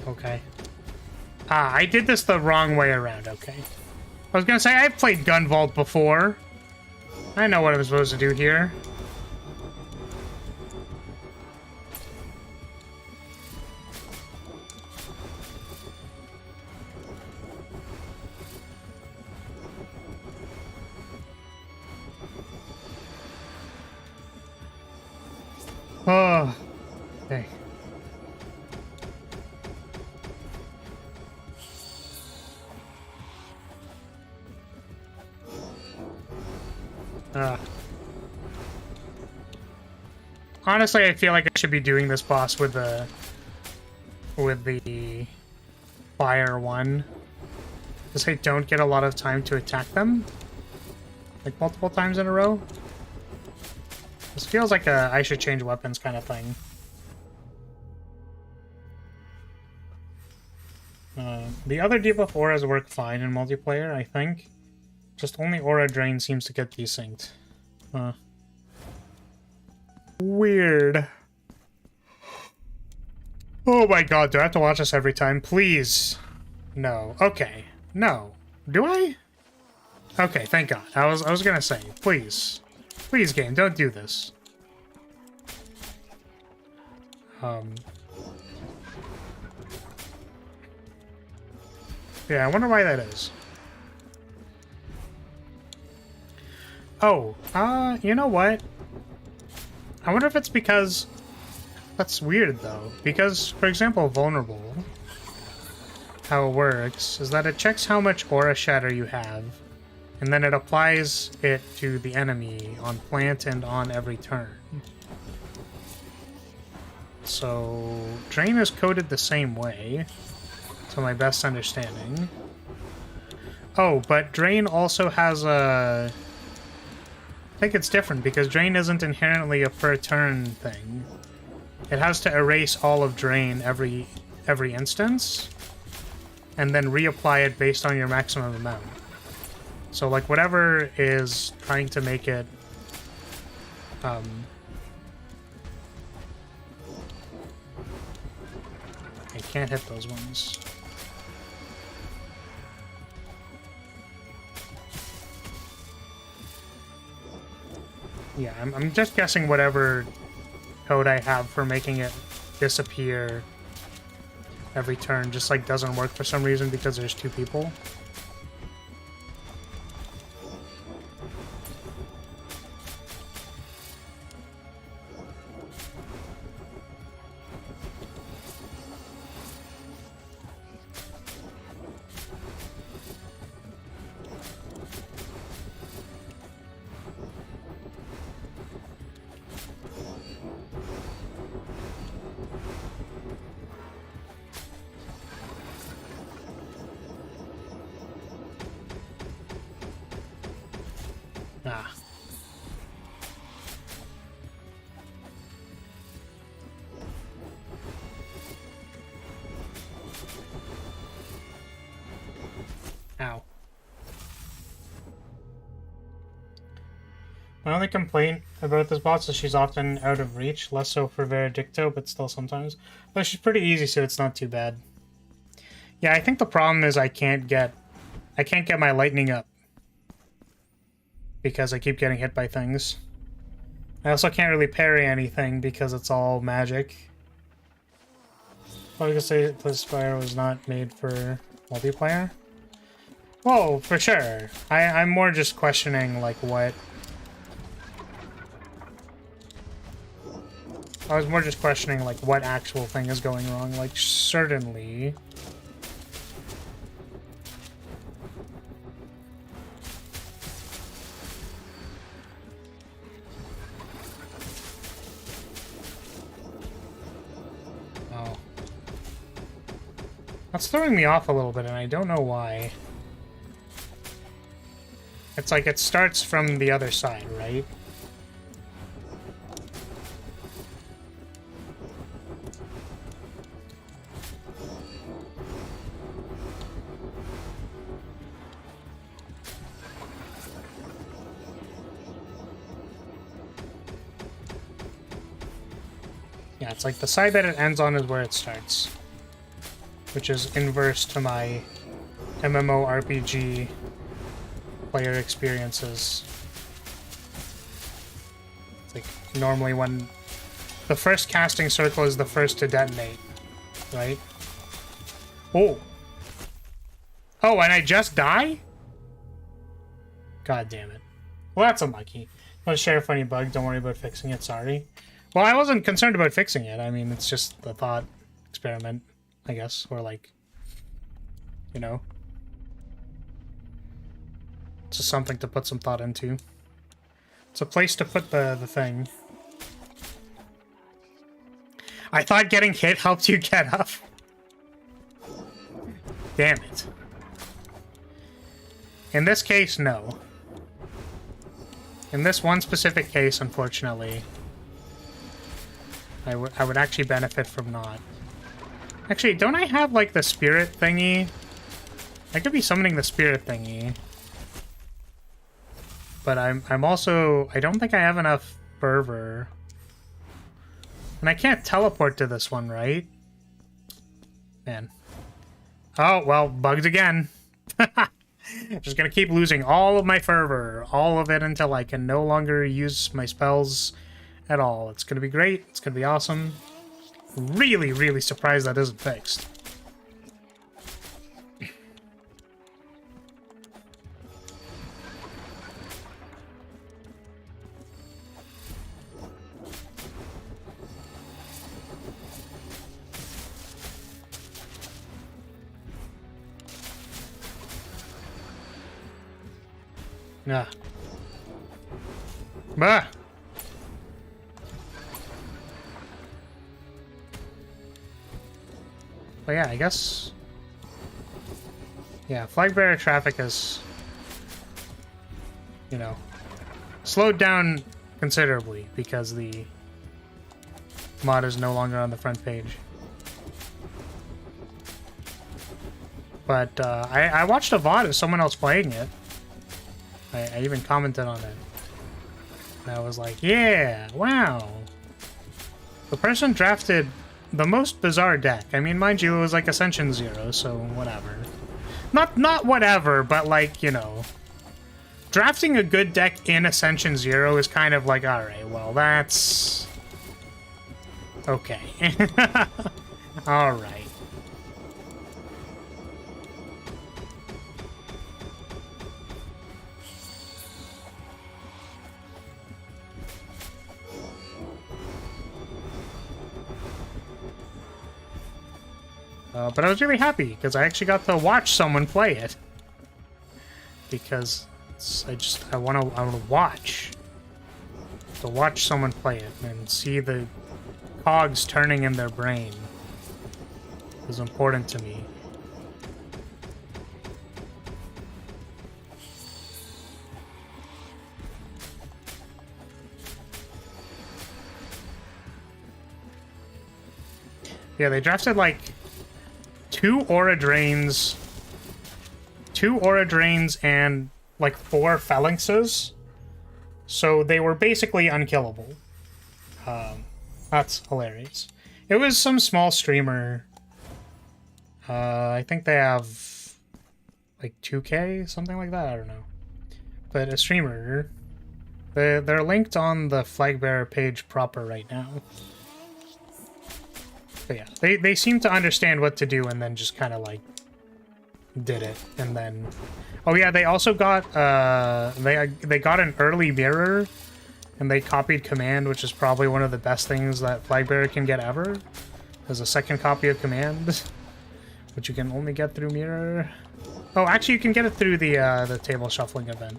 Okay. Ah, I did this the wrong way around, okay. I was gonna say, I've played Gunvault before. I know what I'm supposed to do here. Oh, okay. Honestly, I feel like I should be doing this boss with the fire one, because I don't get a lot of time to attack them, like multiple times in a row. This feels like a I should change weapons kind of thing. The other debuff auras work fine in multiplayer, I think. Just only Aura Drain seems to get desynced. Weird. Oh my god, do I have to watch this every time? Please. No. Okay. No. Do I? Okay, thank god. I was gonna say, please. Please, game, don't do this. Yeah, I wonder why that is. Oh, you know what? I wonder if it's because... That's weird, though. Because, for example, Vulnerable, how it works is that it checks how much Aura Shatter you have, and then it applies it to the enemy on plant and on every turn. So, Drain is coded the same way, to my best understanding. Oh, but Drain also has a... I think it's different, because Drain isn't inherently a per turn thing. It has to erase all of Drain every instance, and then reapply it based on your maximum amount. So, like, whatever is trying to make it... I can't hit those ones. Yeah, I'm just guessing whatever code I have for making it disappear every turn just, like, doesn't work for some reason because there's two people. Ah. Ow. My only complaint about this boss is she's often out of reach, less so for Veredicto, but still sometimes. But she's pretty easy, so it's not too bad. Yeah, I think the problem is I can't get my lightning up. Because I keep getting hit by things. I also can't really parry anything because it's all magic. I was gonna say this fire was not made for multiplayer. Well, for sure. I'm more just questioning like what. I was more just questioning like what actual thing is going wrong. Like certainly. That's throwing me off a little bit, and I don't know why. It's like it starts from the other side, right? Yeah, it's like the side that it ends on is where it starts. Which is inverse to my MMORPG player experiences. It's like normally when the first casting circle is the first to detonate, right? Oh! Oh, and I just die? God damn it. Well, that's unlucky. Want to share a funny bug, don't worry about fixing it, sorry. Well, I wasn't concerned about fixing it. I mean, it's just a thought experiment. I guess, or like, you know, it's just something to put some thought into. It's a place to put the thing. I thought getting hit helped you get up. Damn it. In this case, no. In this one specific case, unfortunately, I would actually benefit from not. Actually, don't I have, like, the spirit thingy? I could be summoning the spirit thingy. But I'm also... I don't think I have enough fervor. And I can't teleport to this one, right? Man. Oh, well, bugged again. Just gonna keep losing all of my fervor. All of it until I can no longer use my spells at all. It's gonna be great. It's gonna be awesome. Really, really surprised that isn't fixed. Yeah. Bah! But yeah, I guess... Yeah, flag bearer traffic is... You know... slowed down considerably because the mod is no longer on the front page. But I watched a VOD of someone else playing it. I even commented on it. And I was like, yeah, wow. The person drafted the most bizarre deck. I mean, mind you, it was like Ascension 0, so whatever. Not whatever, but like, you know. Drafting a good deck in Ascension 0 is kind of like, alright, well, that's... okay. Alright. But I was really happy because I actually got to watch someone play it. Because I want to watch. To watch someone play it and see the cogs turning in their brain is important to me. Yeah, they drafted like two aura drains and like 4 phalanxes. So they were basically unkillable. That's hilarious. It was some small streamer. I think they have like 2K, something like that. I don't know. But a streamer. They're linked on the Flagbearer page proper right now. But yeah, they seem to understand what to do and then just kind of like did it. And then, oh yeah, they also got they got an early mirror, and they copied command, which is probably one of the best things that Flagbearer can get ever. There's a second copy of command, which you can only get through mirror. Oh, actually, you can get it through the table shuffling event.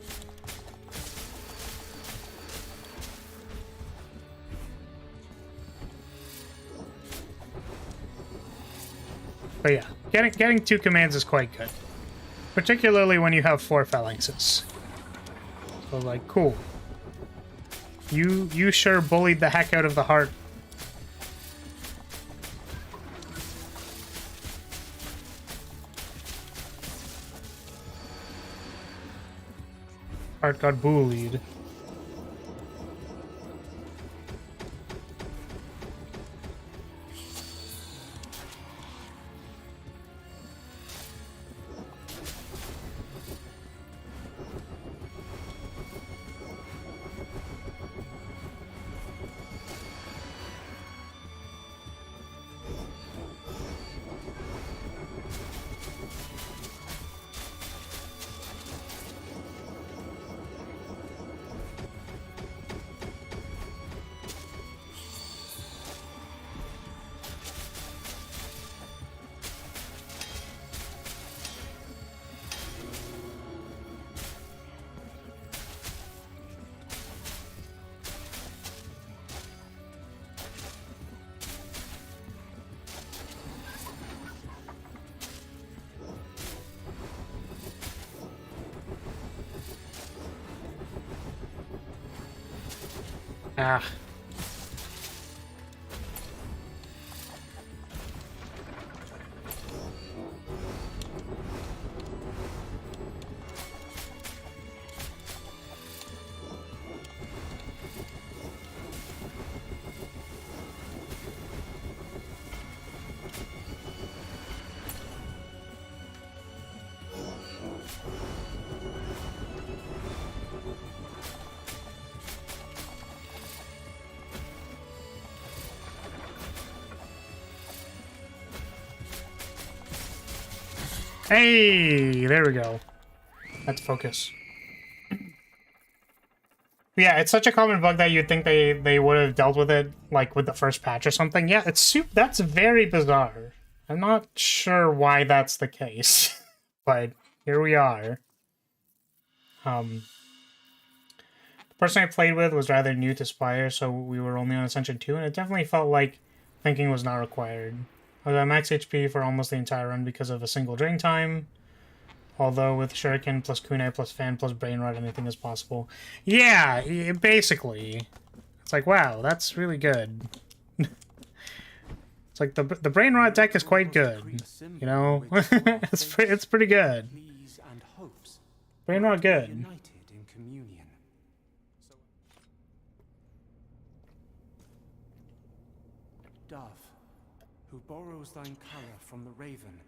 But yeah, getting 2 commands is quite good. Particularly when you have 4 phalanxes. So like, cool. You sure bullied the heck out of the heart. Heart got bullied. Ah. Hey, there we go. Let's focus. Yeah, it's such a common bug that you'd think they would have dealt with it like with the first patch or something. Yeah, that's very bizarre. I'm not sure why that's the case, but here we are. The person I played with was rather new to Spire, so we were only on Ascension 2, and it definitely felt like thinking was not required. I was at max HP for almost the entire run because of a single drain time. Although with Shuriken plus Kunai plus Fan plus Brain Rot, anything is possible. Yeah, basically. It's like, wow, that's really good. It's like the Brain Rot deck is quite good. You know? it's pretty good. Brain Rot good. Who borrows thine colour from the raven,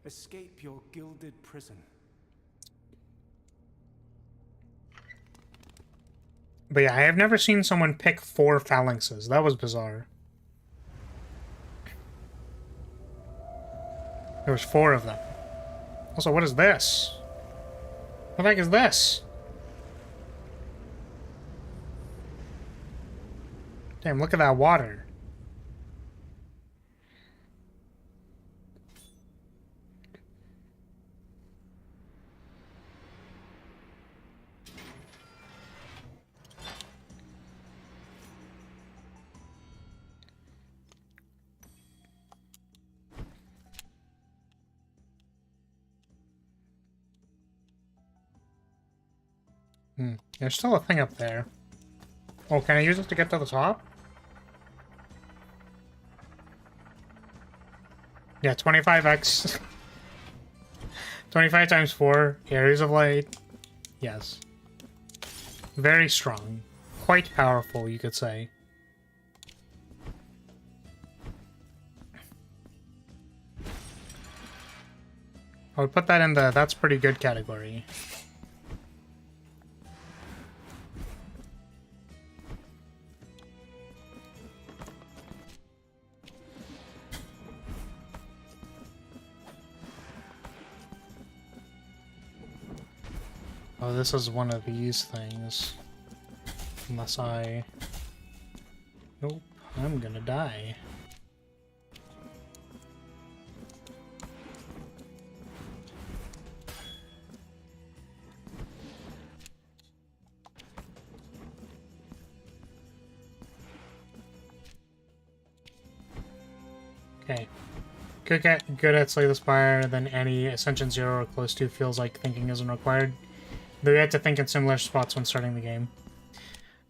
escape your gilded prison. But yeah, I have never seen someone pick 4 phalanxes. That was bizarre. There was 4 of them. Also, what is this? What the heck is this? Damn, look at that water. There's still a thing up there. Oh, can I use it to get to the top? Yeah, 25x. 25 times 4 areas of light. Yes. Very strong. Quite powerful, you could say. I would put that in the that's pretty good category. Oh, this is one of these things. Unless I... Nope, I'm gonna die. Okay. Good at Slay the Spire, then any Ascension 0 or close to feels like thinking isn't required. Though you have to think in similar spots when starting the game.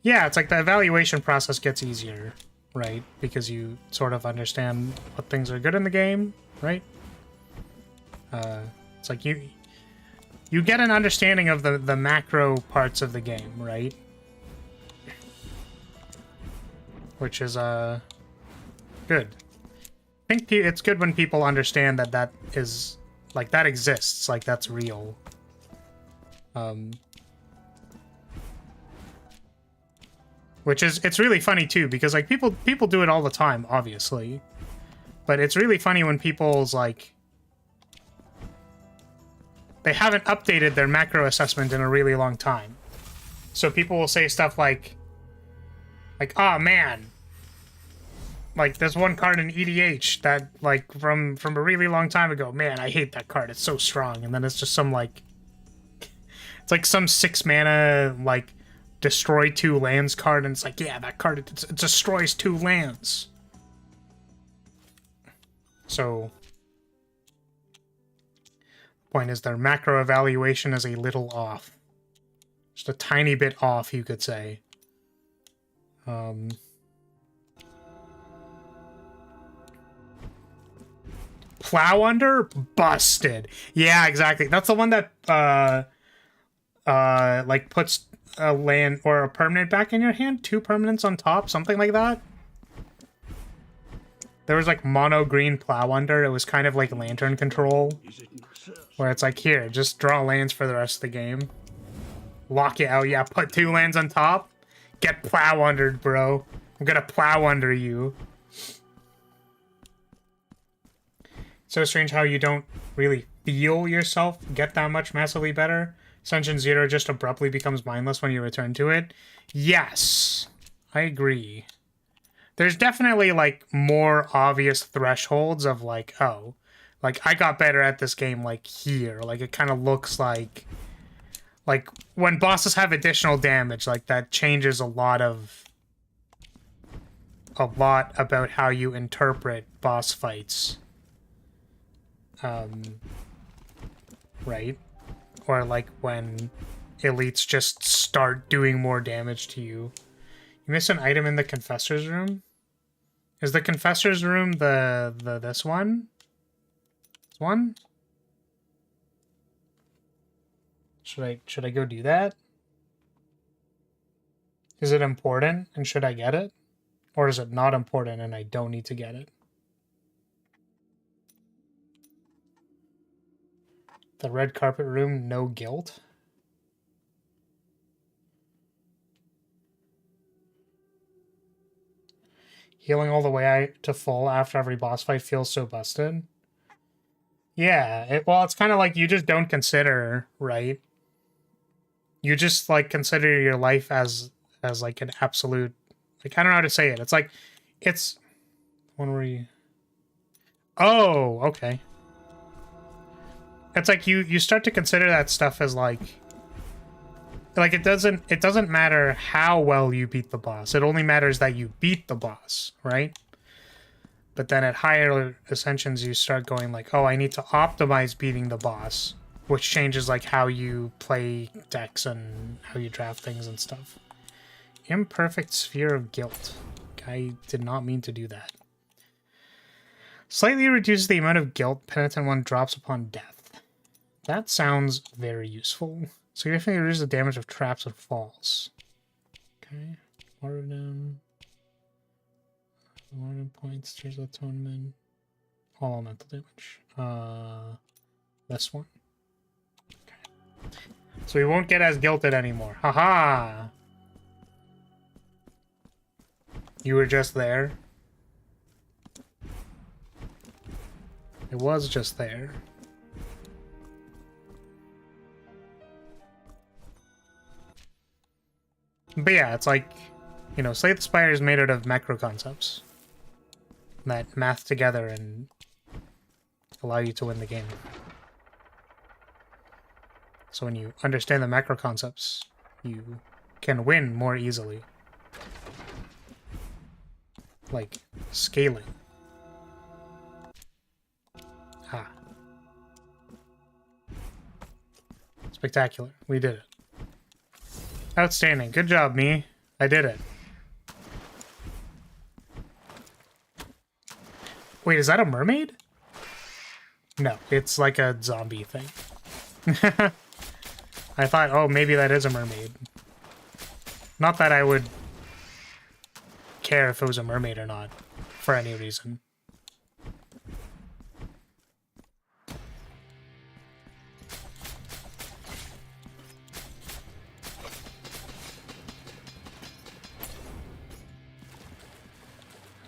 Yeah, it's like the evaluation process gets easier, right? Because you sort of understand what things are good in the game, right? It's like you get an understanding of the macro parts of the game, right? Which is good. I think it's good when people understand that that is like that exists, like that's real. Which is, it's really funny too, because like people do it all the time, obviously. But it's really funny when people's like, they haven't updated their macro assessment in a really long time. So people will say stuff like, oh man, like there's one card in EDH that like from a really long time ago, man, I hate that card, it's so strong. And then it's just some like, it's like some 6 mana, like, destroy 2 lands card, and it's like, yeah, that card, it destroys 2 lands. So, the point is their macro evaluation is a little off. Just a tiny bit off, you could say. Plow Under? Busted. Yeah, exactly. That's the one that, like puts a land or a permanent back in your hand, 2 permanents on top, something like that. There was like mono green Plow Under. It was kind of like Lantern Control, where it's like, here, just draw lands for the rest of the game. Lock it out. Yeah, put 2 lands on top. Get Plow Undered, bro. I'm gonna Plow Under you. So strange how you don't really feel yourself get that much massively better. Ascension 0 just abruptly becomes mindless when you return to it. Yes, I agree. There's definitely, like, more obvious thresholds of, like, oh, like, I got better at this game, like, here. Like, it kind of looks like, when bosses have additional damage, like, that changes a lot about how you interpret boss fights. Right? Or like when elites just start doing more damage to you. You miss an item in the Confessor's Room? Is the Confessor's Room this one? This one? Should I go do that? Is it important and should I get it? Or is it not important and I don't need to get it? The Red Carpet Room, no guilt? Healing all the way to full after every boss fight feels so busted. Yeah, well, it's kind of like you just don't consider, right? You just, like, consider your life as like, an absolute... Like, I don't know how to say it. It's like, it's... When were you... Oh, okay. It's like you start to consider that stuff as, like it doesn't matter how well you beat the boss. It only matters that you beat the boss, right? But then at higher ascensions, you start going like, oh, I need to optimize beating the boss, which changes like how you play decks and how you draft things and stuff. Imperfect sphere of guilt. I did not mean to do that. Slightly reduces the amount of guilt penitent one drops upon death. That sounds very useful. Significantly reduces the damage of traps and falls. Okay. Martyrdom. Martyrdom points, Tears of Atonement. All elemental damage. This one. Okay. So we won't get as guilted anymore. Haha! You were just there. It was just there. But yeah, it's like, you know, Slay the Spire is made out of macro concepts that math together and allow you to win the game. So when you understand the macro concepts, you can win more easily. Like, scaling. Ah. Spectacular. We did it. Outstanding. Good job, me. I did it. Wait, is that a mermaid? No, it's like a zombie thing. I thought, oh, maybe that is a mermaid. Not that I would care if it was a mermaid or not, for any reason.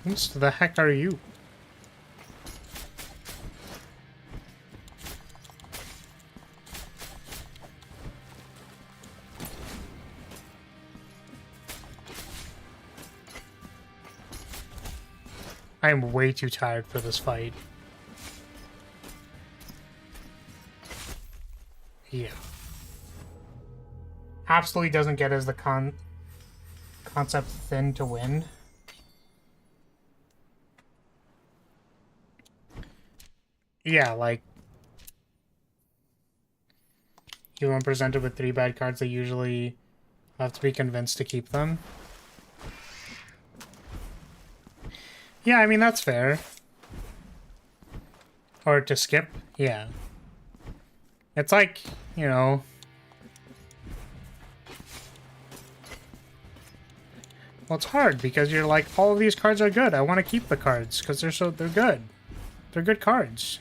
What the heck are you? I am way too tired for this fight. Yeah. Absolutely doesn't get as the concept thin to win. Yeah, like, you when presented with 3 bad cards, they usually have to be convinced to keep them. Yeah, I mean, that's fair. Or to skip, yeah. It's like, you know... Well, it's hard, because you're like, all of these cards are good. I want to keep the cards, because they're good. They're good cards.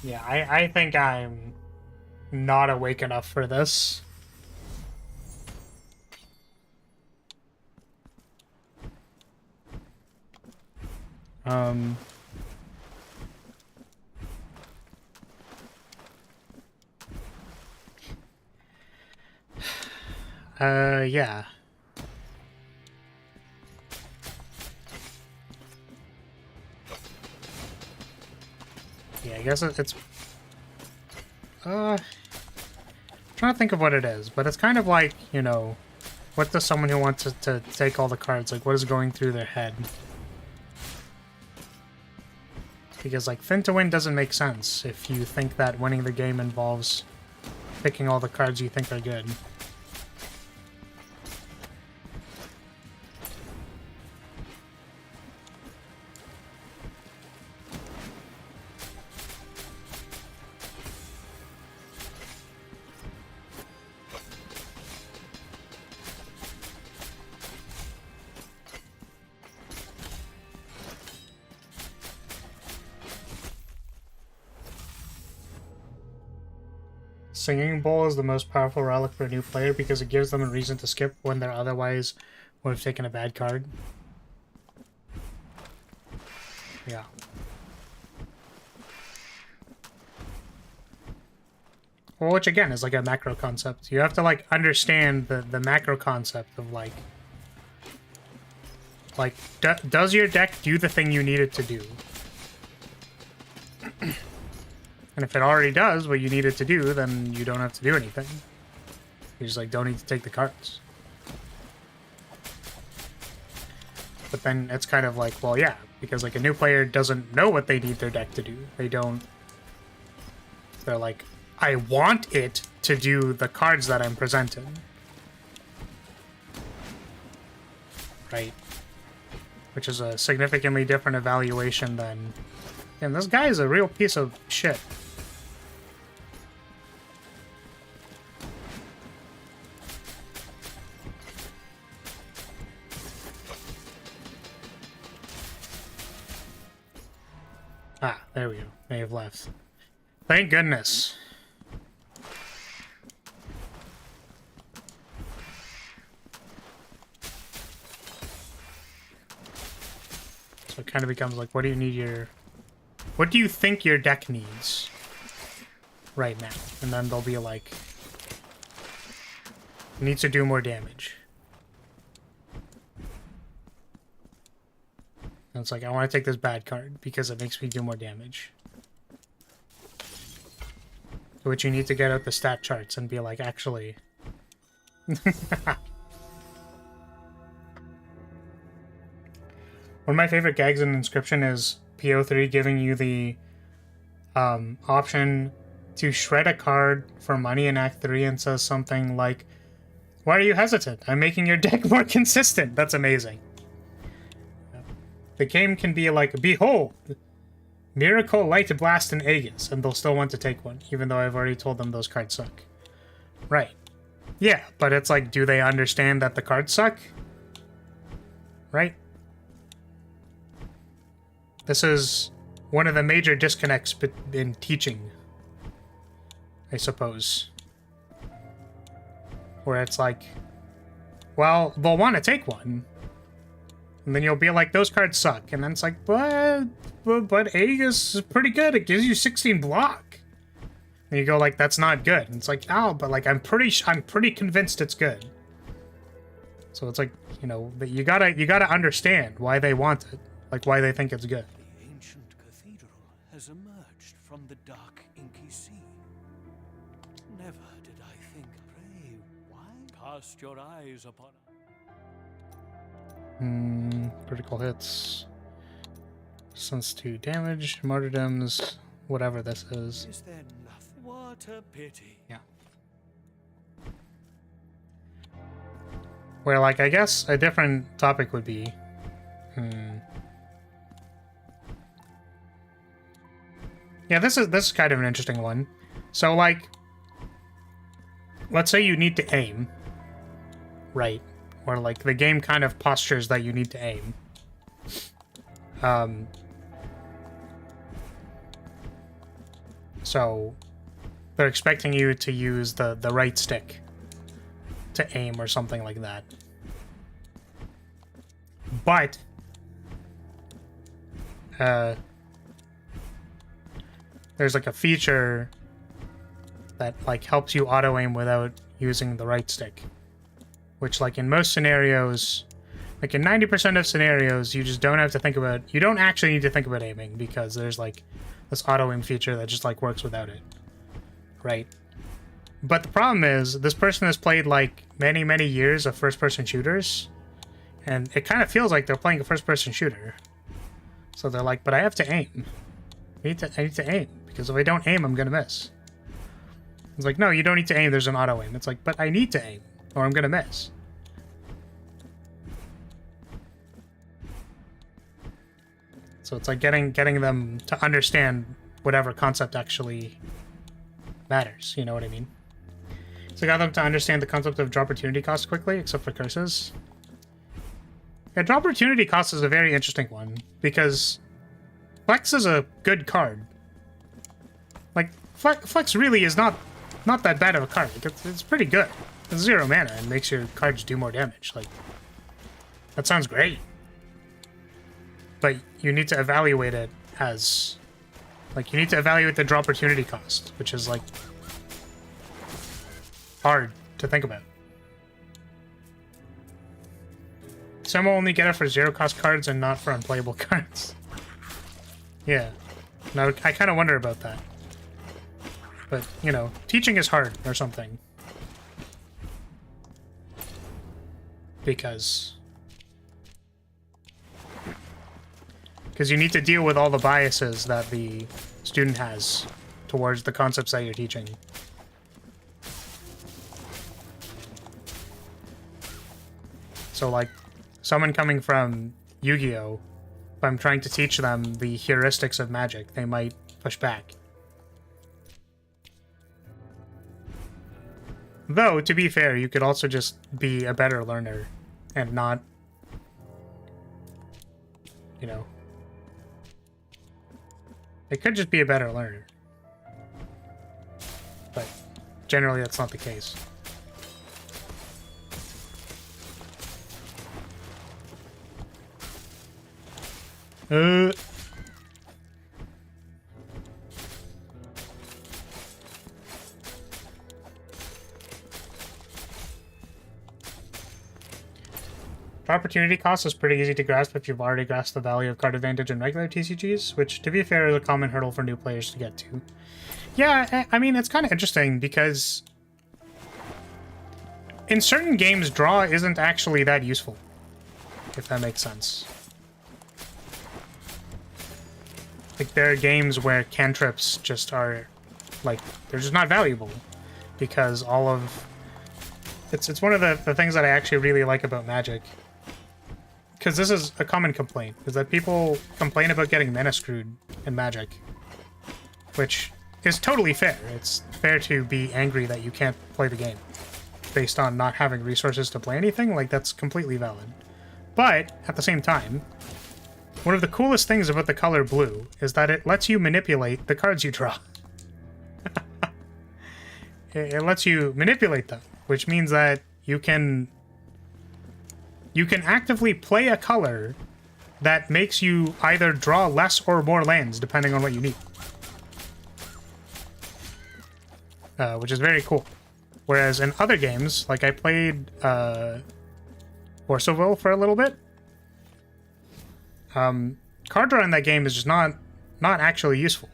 Yeah, I think I'm not awake enough for this. Yeah. Yeah, I guess it's... trying to think of what it is, but it's kind of like, you know, what does someone who wants to take all the cards, like, what is going through their head? Because, like, thin to win doesn't make sense if you think that winning the game involves picking all the cards you think are good. Singing Bowl is the most powerful relic for a new player because it gives them a reason to skip when they're otherwise would have taken a bad card. Yeah. Well, which again is like a macro concept. You have to like understand the macro concept of like does your deck do the thing you need it to do? And if it already does what you need it to do, then you don't have to do anything. You just like don't need to take the cards. But then it's kind of like, well, yeah, because like a new player doesn't know what they need their deck to do. They're like, I want it to do the cards that I'm presenting. Right? Which is a significantly different evaluation than... And this guy is a real piece of shit. Ah, there we go. They have left. Thank goodness. So it kind of becomes like, what do you need your... What do you think your deck needs right now? And then they'll be like, it needs to do more damage. And it's like, I want to take this bad card because it makes me do more damage. So what you need to get out the stat charts and be like, actually... One of my favorite gags in Inscription is PO3 giving you the option to shred a card for money in Act 3 and says something like, why are you hesitant? I'm making your deck more consistent. That's amazing. The game can be like, behold, Miracle, Light Blast, and Aegis, and they'll still want to take one, even though I've already told them those cards suck. Right. Yeah, but it's like, do they understand that the cards suck? Right? This is one of the major disconnects in teaching, I suppose. Where it's like, well, they'll want to take one. And then you'll be like, those cards suck. And then it's like, but Aegis is pretty good. It gives you 16 block. And you go like, that's not good. And it's like, oh, but like, I'm pretty convinced it's good. So it's like, you know, you gotta understand why they want it. Like, why they think it's good. The ancient cathedral has emerged from the dark inky sea. Never did I think, pray, why cast your eyes upon Critical hits. Sense 2 damage, martyrdoms, whatever this is. Is there nothing? What a pity. Yeah. Where, like, I guess a different topic would be... Yeah, this is kind of an interesting one. So, like, let's say you need to aim, right? Or, like, the game kind of postures that you need to aim. So, they're expecting you to use the right stick to aim or something like that. But, there's, like, a feature that, like, helps you auto-aim without using the right stick. Which, like, in most scenarios, like, in 90% of scenarios, you just don't have to think about... You don't actually need to think about aiming, because there's, like, this auto-aim feature that just, like, works without it. Right? But the problem is, this person has played, like, many, many years of first-person shooters, and it kind of feels like they're playing a first-person shooter. So they're like, but I have to aim. I need to aim, because if I don't aim, I'm gonna miss. It's like, no, you don't need to aim, there's an auto-aim. It's like, but I need to aim, or I'm gonna miss. So it's like getting them to understand whatever concept actually matters, you know what I mean? So I got them to understand the concept of draw opportunity cost quickly, except for curses. Yeah, draw opportunity cost is a very interesting one, because Flex is a good card. Like, Flex really is not that bad of a card. Like, it's pretty good. It's 0 mana and makes your cards do more damage. Like, that sounds great. But you need to evaluate it as... Like, you need to evaluate the draw opportunity cost, which is, like, hard to think about. Some will only get it for 0-cost cards and not for unplayable cards. Yeah. No, I kind of wonder about that. But, you know, teaching is hard or something. Because you need to deal with all the biases that the student has towards the concepts that you're teaching. So, like, someone coming from Yu-Gi-Oh!, if I'm trying to teach them the heuristics of Magic, they might push back. Though, to be fair, you could also just be a better learner and not, you know... It could just be a better learner. But generally that's not the case. Opportunity cost is pretty easy to grasp if you've already grasped the value of card advantage in regular TCGs, which, to be fair, is a common hurdle for new players to get to. Yeah, I mean, it's kind of interesting because in certain games, draw isn't actually that useful, if that makes sense. Like, there are games where cantrips just are, like, they're just not valuable because all of... It's one of the things that I actually really like about Magic. Because this is a common complaint, is that people complain about getting mana screwed in Magic. Which is totally fair. It's fair to be angry that you can't play the game based on not having resources to play anything. Like, that's completely valid. But, at the same time, one of the coolest things about the color blue is that it lets you manipulate the cards you draw. It lets you manipulate them, which means that you can actively play a color that makes you either draw less or more lands, depending on what you need. Which is very cool. Whereas in other games, like I played Orsoville for a little bit, card draw in that game is just not actually useful.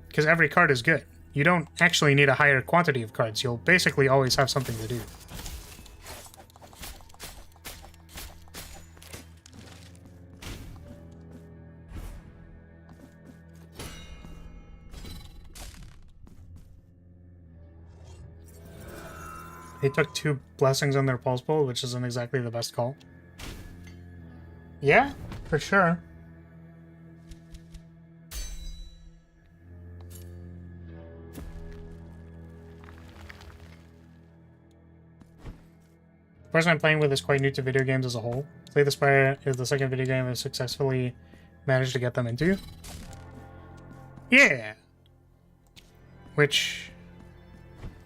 Because every card is good. You don't actually need a higher quantity of cards. You'll basically always have something to do. They took 2 blessings on their pulse bowl, which isn't exactly the best call. Yeah, for sure. The person I'm playing with is quite new to video games as a whole. Slay the Spire is the second video game I've successfully managed to get them into. Yeah. Which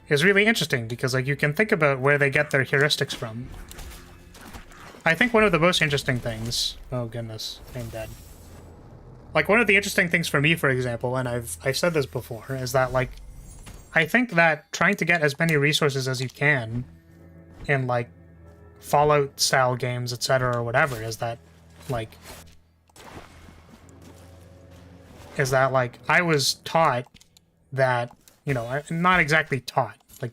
is really interesting because, like, you can think about where they get their heuristics from. I think one of the most interesting things... Oh, goodness. I'm dead. Like, one of the interesting things for me, for example, and I've said this before, is that, like, I think that trying to get as many resources as you can in, like, Fallout-style games, etc., or whatever, is that, like, I was taught that, you know, not exactly taught, like,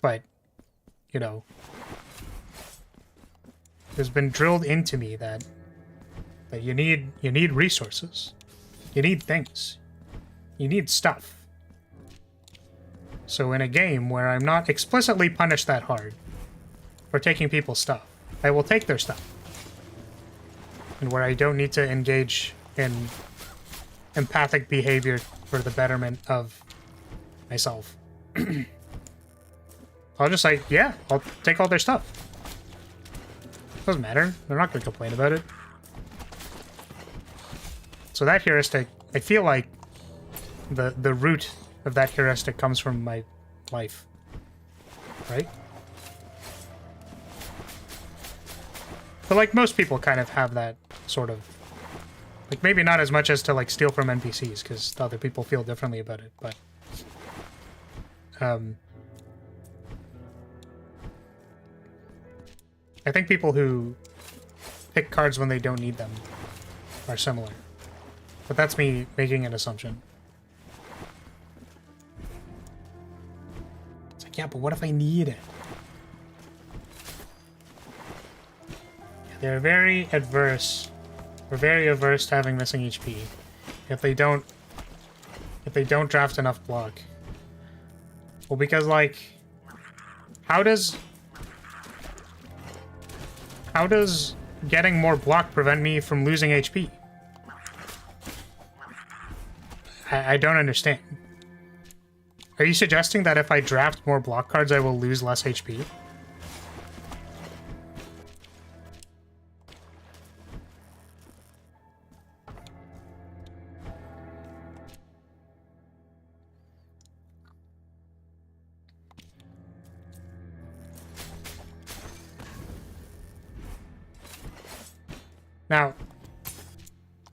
but, you know, it's been drilled into me that you need resources, you need things, you need stuff. So in a game where I'm not explicitly punished that hard for taking people's stuff, I will take their stuff, and where I don't need to engage in empathic behavior for the betterment of myself, I'll just like, yeah, I'll take all their stuff. Doesn't matter. They're not going to complain about it. So that heuristic, I feel like the root of that heuristic comes from my life, right? But like most people kind of have that sort of, like, maybe not as much as to like steal from NPCs, because other people feel differently about it, but I think people who pick cards when they don't need them are similar. But that's me making an assumption. It's like, yeah, but what if I need it? They're very adverse. We're very averse to having missing HP. If they don't draft enough block. Well, because like, how does getting more block prevent me from losing HP? I don't understand. Are you suggesting that if I draft more block cards, I will lose less HP? Now,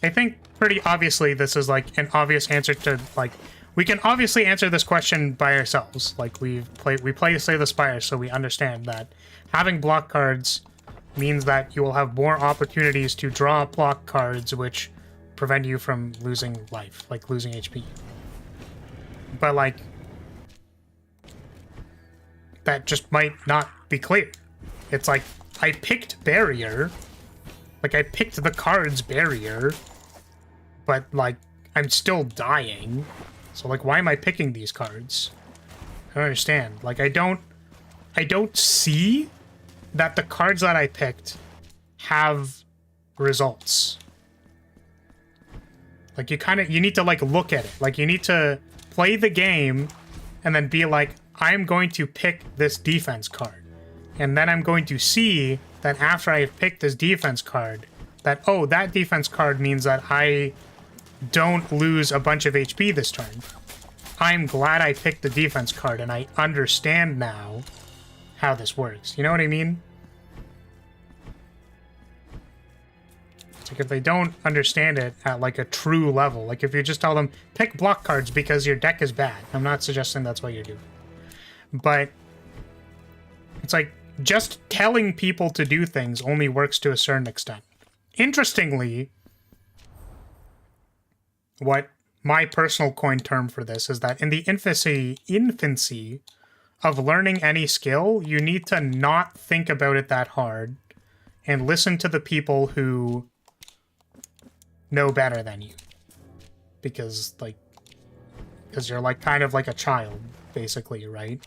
I think pretty obviously this is like an obvious answer to like, we can obviously answer this question by ourselves. Like we play Slay the Spire, so we understand that having block cards means that you will have more opportunities to draw block cards, which prevent you from losing life, like losing HP. But like, that just might not be clear. It's like, I picked Barrier. Like, I picked the card's Barrier, but, like, I'm still dying. So, like, why am I picking these cards? I don't understand. Like, I don't see that the cards that I picked have results. Like, you need to, like, look at it. Like, you need to play the game and then be like, I'm going to pick this defense card. And then I'm going to see that after I've picked this defense card, that, oh, that defense card means that I don't lose a bunch of HP this turn. I'm glad I picked the defense card, and I understand now how this works. You know what I mean? It's like if they don't understand it at, like, a true level, like if you just tell them, pick block cards because your deck is bad. I'm not suggesting that's what you're doing. But it's like, just telling people to do things only works to a certain extent. Interestingly, what my personal coin term for this is that in the infancy of learning any skill, you need to not think about it that hard and listen to the people who know better than you. Because you're like kind of like a child, basically, right?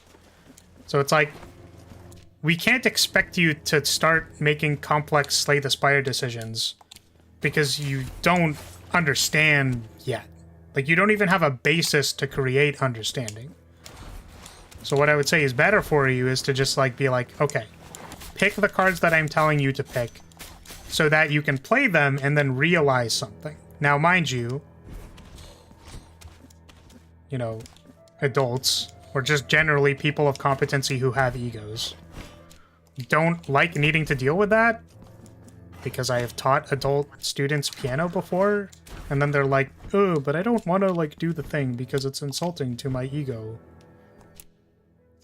So it's like, we can't expect you to start making complex Slay the Spire decisions because you don't understand yet. Like, you don't even have a basis to create understanding. So what I would say is better for you is to just, like, be like, okay, pick the cards that I'm telling you to pick so that you can play them and then realize something. Now, mind you, adults, or just generally people of competency who have egos, don't like needing to deal with that, because I have taught adult students piano before, and then they're like, oh, but I don't want to, like, do the thing because it's insulting to my ego.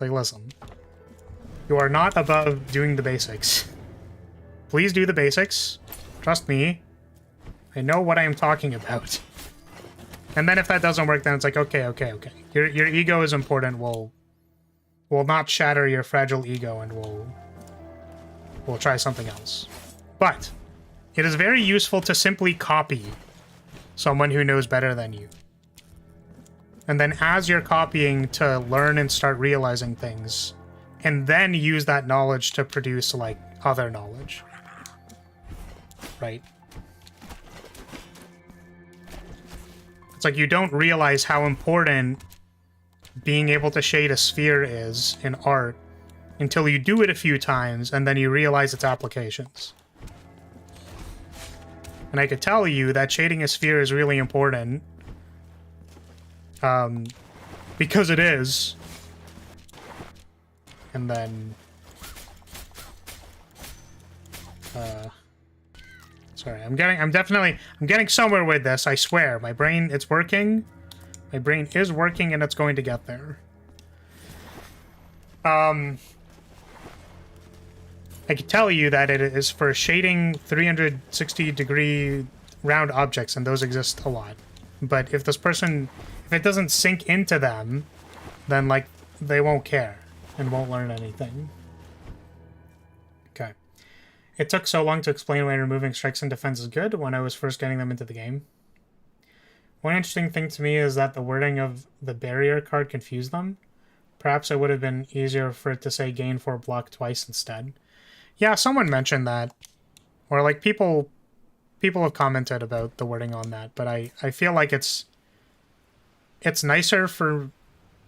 Like, listen, you are not above doing the basics. Please do the basics. Trust me. I know what I am talking about. And then if that doesn't work, then it's like, okay. Your ego is important. We'll not shatter your fragile ego, and we'll try something else. But it is very useful to simply copy someone who knows better than you. And then as you're copying, to learn and start realizing things, and then use that knowledge to produce, like, other knowledge. Right? It's like you don't realize how important being able to shade a sphere is in art until you do it a few times, and then you realize its applications. And I could tell you that shading a sphere is really important. Because it is. And then... sorry, I'm getting somewhere with this, I swear. My brain, it's working. My brain is working, and it's going to get there. I can tell you that it is for shading 360-degree round objects, and those exist a lot. But if if it doesn't sink into them, then, like, they won't care and won't learn anything. Okay. It took so long to explain why removing strikes and defense is good when I was first getting them into the game. One interesting thing to me is that the wording of the barrier card confused them. Perhaps it would have been easier for it to say gain 4 block twice instead. Yeah, someone mentioned that. Or, like, people have commented about the wording on that, but I feel like it's nicer for,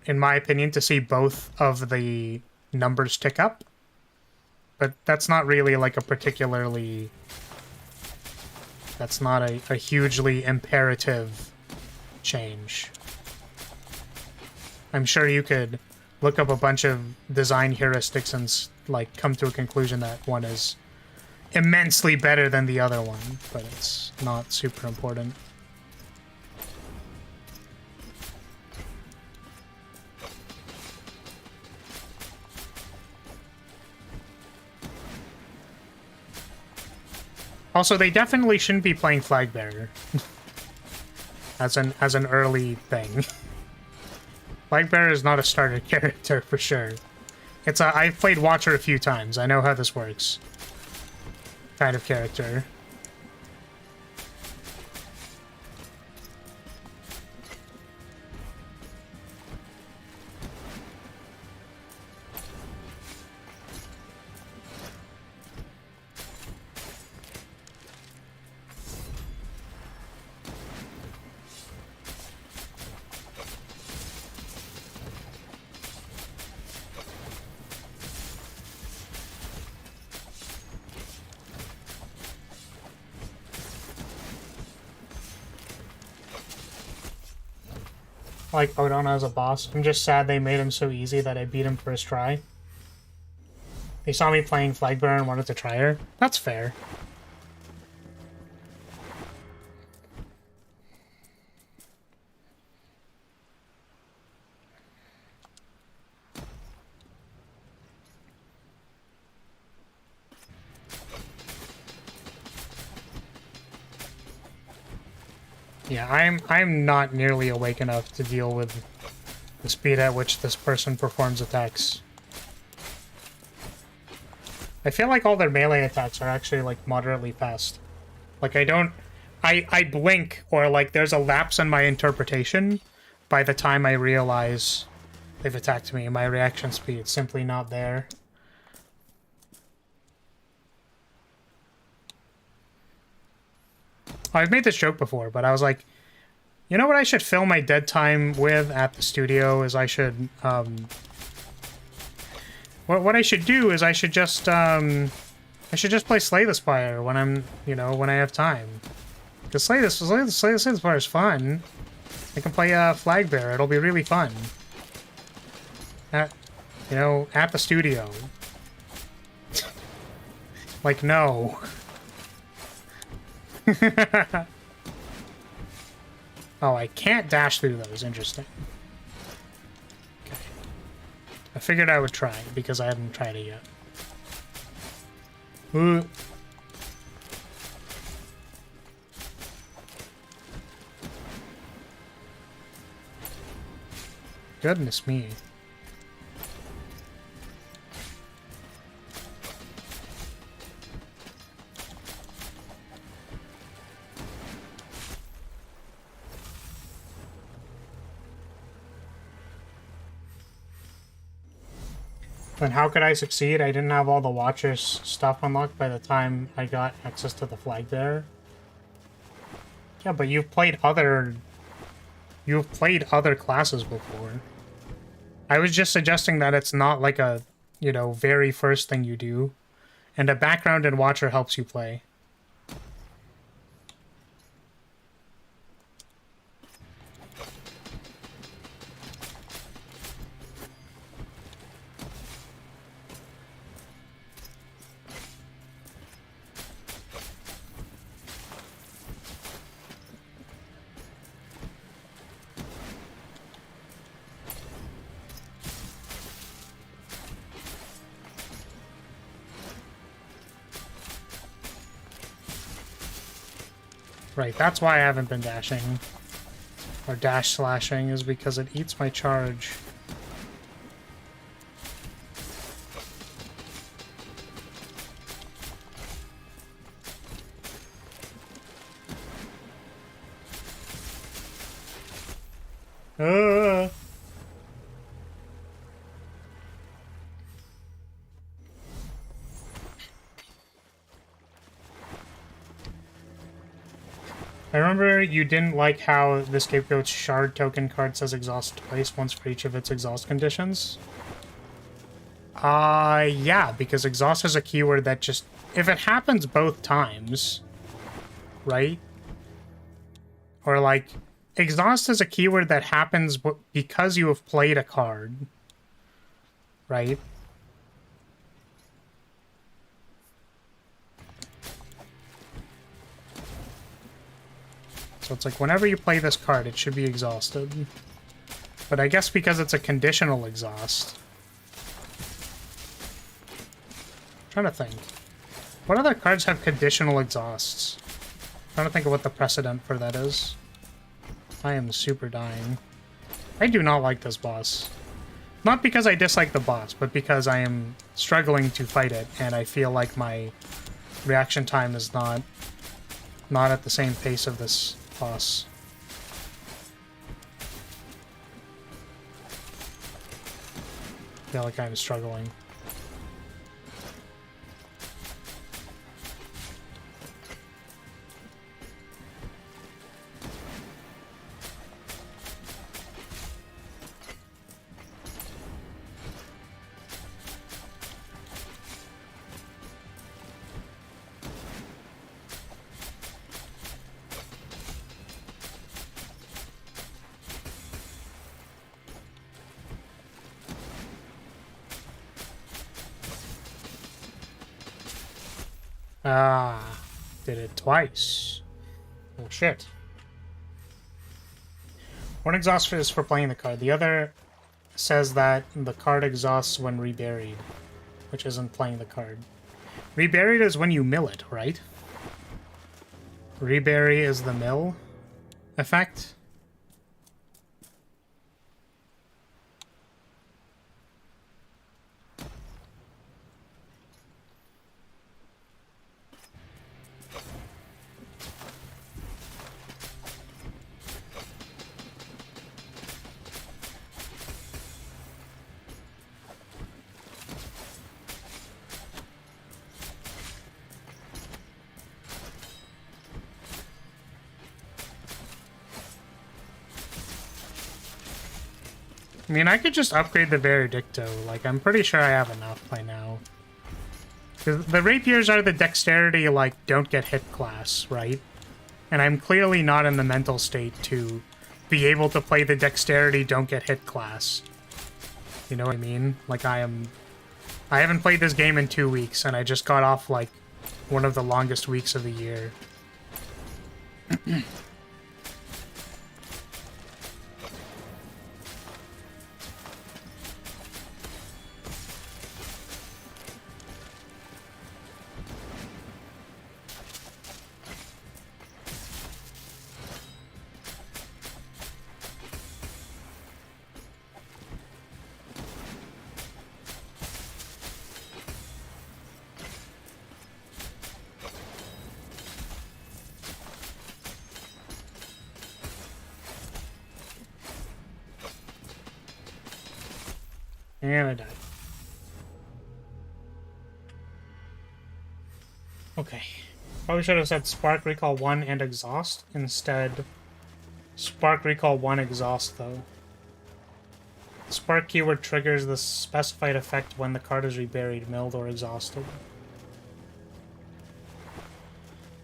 in my opinion, to see both of the numbers tick up. But that's not really, like, that's not a hugely imperative change. I'm sure you could look up a bunch of design heuristics and, like, come to a conclusion that one is immensely better than the other one, but it's not super important. Also, they definitely shouldn't be playing Flag Bearer as an early thing. Flag Bearer is not a starter character for sure. I've played Watcher a few times. I know how this works. Kind of character. Like Odona as a boss. I'm just sad they made him so easy that I beat him first try. They saw me playing Flag Bearer and wanted to try her. That's fair. Yeah, I'm not nearly awake enough to deal with the speed at which this person performs attacks. I feel like all their melee attacks are actually, like, moderately fast. Like, I blink, or, like, there's a lapse in my interpretation by the time I realize they've attacked me. My reaction speed's simply not there. I've made this joke before, but I was like, you know what I should fill my dead time with at the studio is I should, what I should do is I should just play Slay the Spire when I'm, when I have time. Because Slay the Spire is fun. I can play Flag Bearer. It'll be really fun. At the studio. Like, no. Oh, I can't dash through those. Interesting. Okay. I figured I would try, because I haven't tried it yet. Ooh. Goodness me. Then how could I succeed? I didn't have all the Watcher's stuff unlocked by the time I got access to the Flag Bearer. Yeah, but you've played other classes before. I was just suggesting that it's not like a, very first thing you do. And a background in Watcher helps you play. Right, that's why I haven't been dashing. Or dash slashing, is because it eats my charge. Uh. I remember you didn't like how the Scapegoat's shard token card says exhaust twice, once for each of its exhaust conditions. Yeah, because exhaust is a keyword that just... If it happens both times, right? Or like, exhaust is a keyword that happens because you have played a card, right? So it's like, whenever you play this card, it should be exhausted. But I guess because it's a conditional exhaust... I'm trying to think. What other cards have conditional exhausts? I'm trying to think of what the precedent for that is. I am super dying. I do not like this boss. Not because I dislike the boss, but because I am struggling to fight it, and I feel like my reaction time is not at the same pace of this boss. I feel like I'm struggling. Ah, did it twice. Oh shit. One exhaust is for playing the card. The other says that the card exhausts when reburied, which isn't playing the card. Reburied is when you mill it, right? Rebury is the mill effect. I mean, I could just upgrade the Veredicto. Like, I'm pretty sure I have enough by now. 'Cause the rapiers are the dexterity, like, don't get hit class, right? And I'm clearly not in the mental state to be able to play the dexterity don't get hit class. You know what I mean? Like, I haven't played this game in 2 weeks, and I just got off, like, one of the longest weeks of the year. And I died. Okay. Probably should have said Spark Recall 1 and Exhaust. Instead, Spark Recall 1 Exhaust, though. Spark keyword triggers the specified effect when the card is reburied, milled, or exhausted.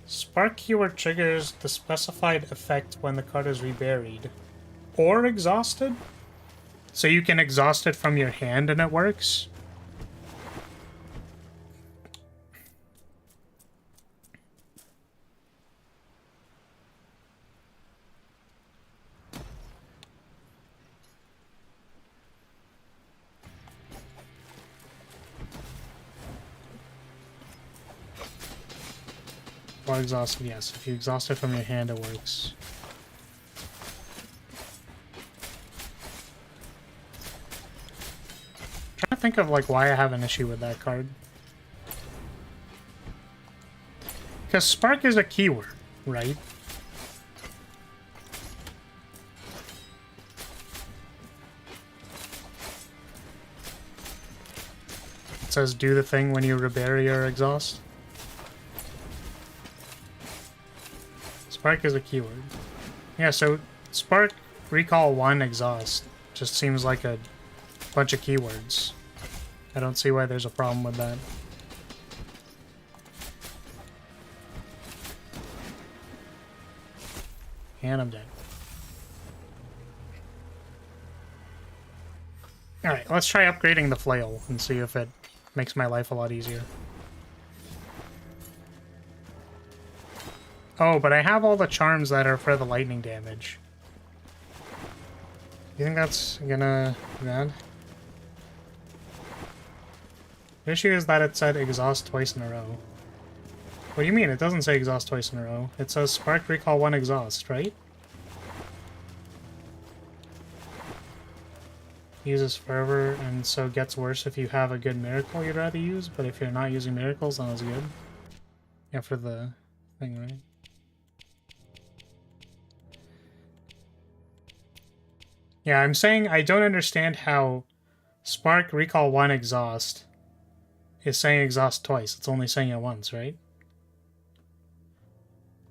Spark keyword triggers the specified effect when the card is reburied. Or exhausted? So you can exhaust it from your hand and it works? While exhausted, yes. If you exhaust it from your hand, it works. I'm trying to think of like why I have an issue with that card. Because spark is a keyword, right? It says do the thing when you rebury your exhaust. Spark is a keyword. Yeah, so spark, recall 1, exhaust. Just seems like a bunch of keywords. I don't see why there's a problem with that. And I'm dead. Alright, let's try upgrading the flail and see if it makes my life a lot easier. Oh, but I have all the charms that are for the lightning damage. You think that's gonna be bad? The issue is that it said exhaust twice in a row. What do you mean? It doesn't say exhaust twice in a row. It says spark, recall 1, exhaust, right? Uses forever, and so gets worse if you have a good miracle you'd rather use, but if you're not using miracles, then it's good. Yeah, for the thing, right? Yeah, I'm saying I don't understand how spark, recall 1, exhaust is saying exhaust twice. It's only saying it once, right?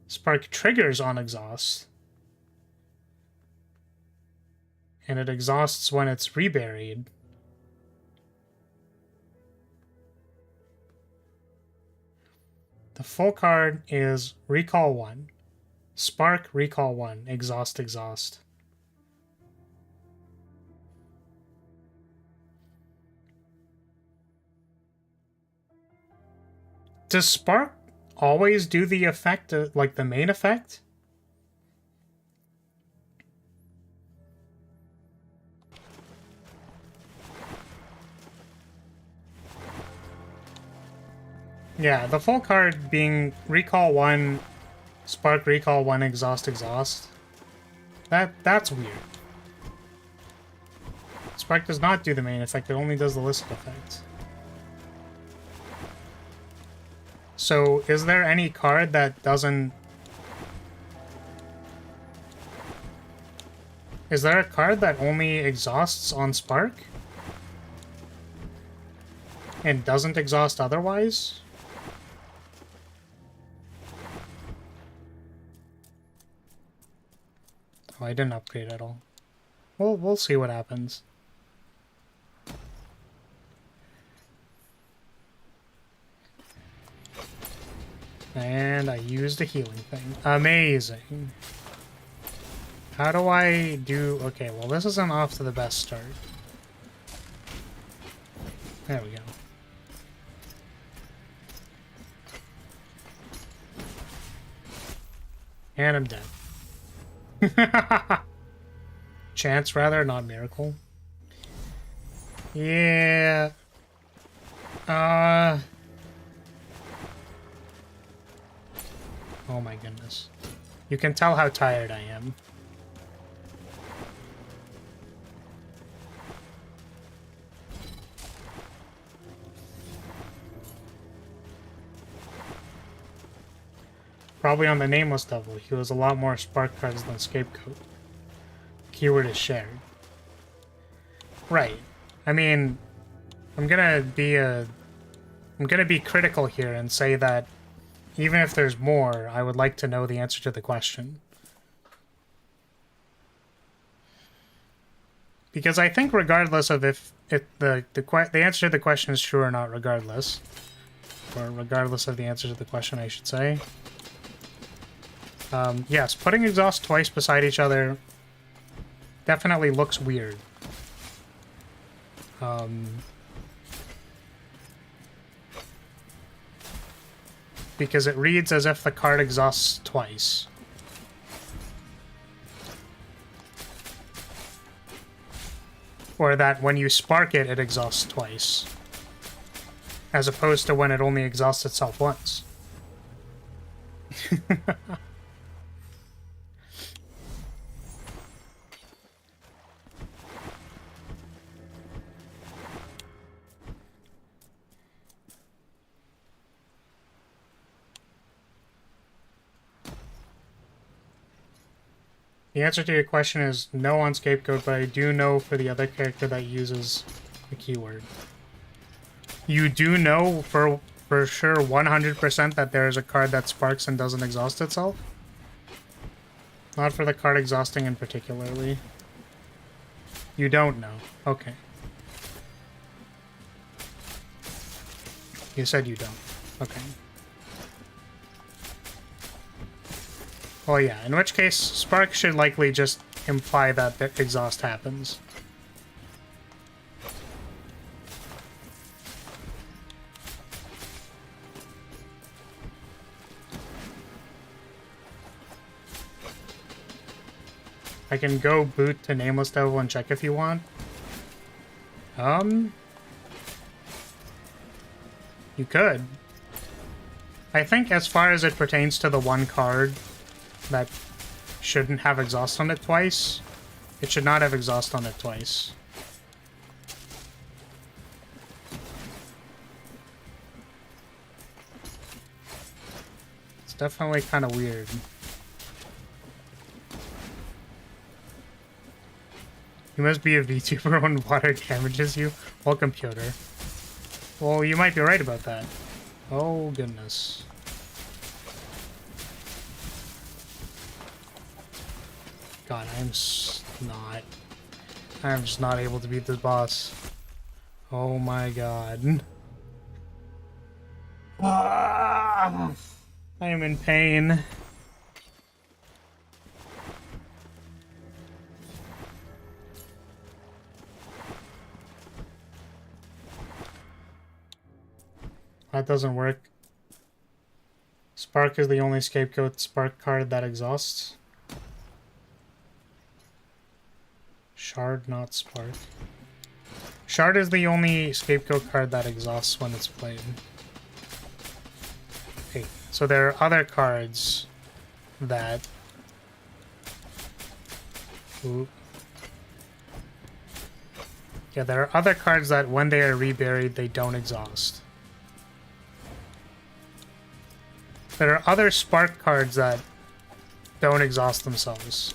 Spark triggers on exhaust. And it exhausts when it's reburied. The full card is recall 1. Spark, recall 1. Exhaust, exhaust. Does spark always do the effect, like the main effect? Yeah, the full card being recall 1, spark, recall 1, exhaust, exhaust. That's weird. Spark does not do the main effect, it only does the listed effect. So, is there any card that doesn't... Is there a card that only exhausts on spark? And doesn't exhaust otherwise? Oh, I didn't upgrade at all. We'll see what happens. And I used a healing thing. Amazing. How do I do... Okay, well this isn't off to the best start. There we go. And I'm dead. Chance, rather, not miracle. Yeah. Oh my goodness. You can tell how tired I am. Probably on the nameless level, he was a lot more spark cards than scapegoat. Keyword is shared. Right. I mean, I'm gonna be critical here and say that even if there's more, I would like to know the answer to the question. Because I think regardless of if the answer to the question is true or not, regardless, or regardless of the answer to the question, I should say, yes, putting exhaust twice beside each other definitely looks weird. Because it reads as if the card exhausts twice. Or that when you spark it, it exhausts twice. As opposed to when it only exhausts itself once. The answer to your question is no on Scapegoat, but I do know for the other character that uses the keyword. You do know for sure 100% that there is a card that sparks and doesn't exhaust itself? Not for the card exhausting in particularly. You don't know. Okay. You said you don't. Okay. Well, yeah, in which case, spark should likely just imply that the exhaust happens. I can go boot to Nameless Devil and check if you want. You could. I think as far as it pertains to the one card that shouldn't have exhaust on it twice, it should not have exhaust on it twice. It's definitely kind of weird. You must be a VTuber when water damages you. Well, computer. Well, you might be right about that. Oh, goodness. God, I'm just not able to beat this boss. Oh my god. I am in pain. That doesn't work. Spark is the only Scapegoat spark card that exhausts. Shard, not Spark. Shard is the only Scapegoat card that exhausts when it's played. Okay, so there are other cards that... Ooh. Yeah, there are other cards that when they are reburied, they don't exhaust. There are other Spark cards that don't exhaust themselves.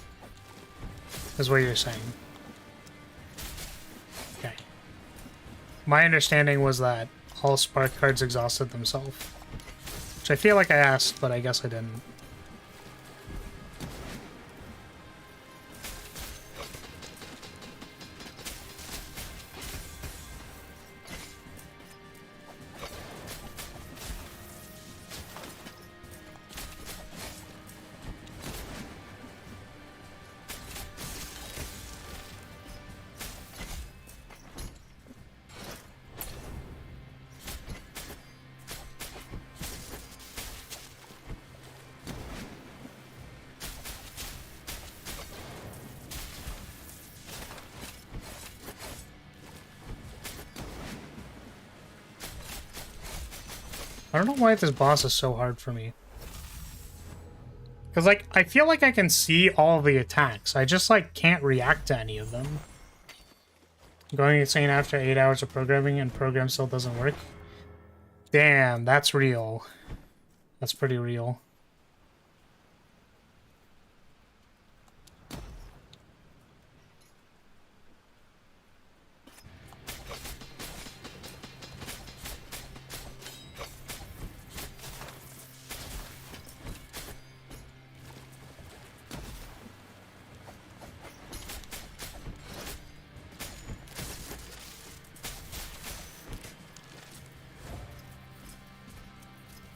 Is what you're saying. Okay. My understanding was that all Spark cards exhausted themselves. Which I feel like I asked, but I guess I didn't. I don't know why this boss is so hard for me. Because, like, I feel like I can see all the attacks. I just, like, can't react to any of them. Going insane after 8 hours of programming and program still doesn't work. Damn, that's real. That's pretty real.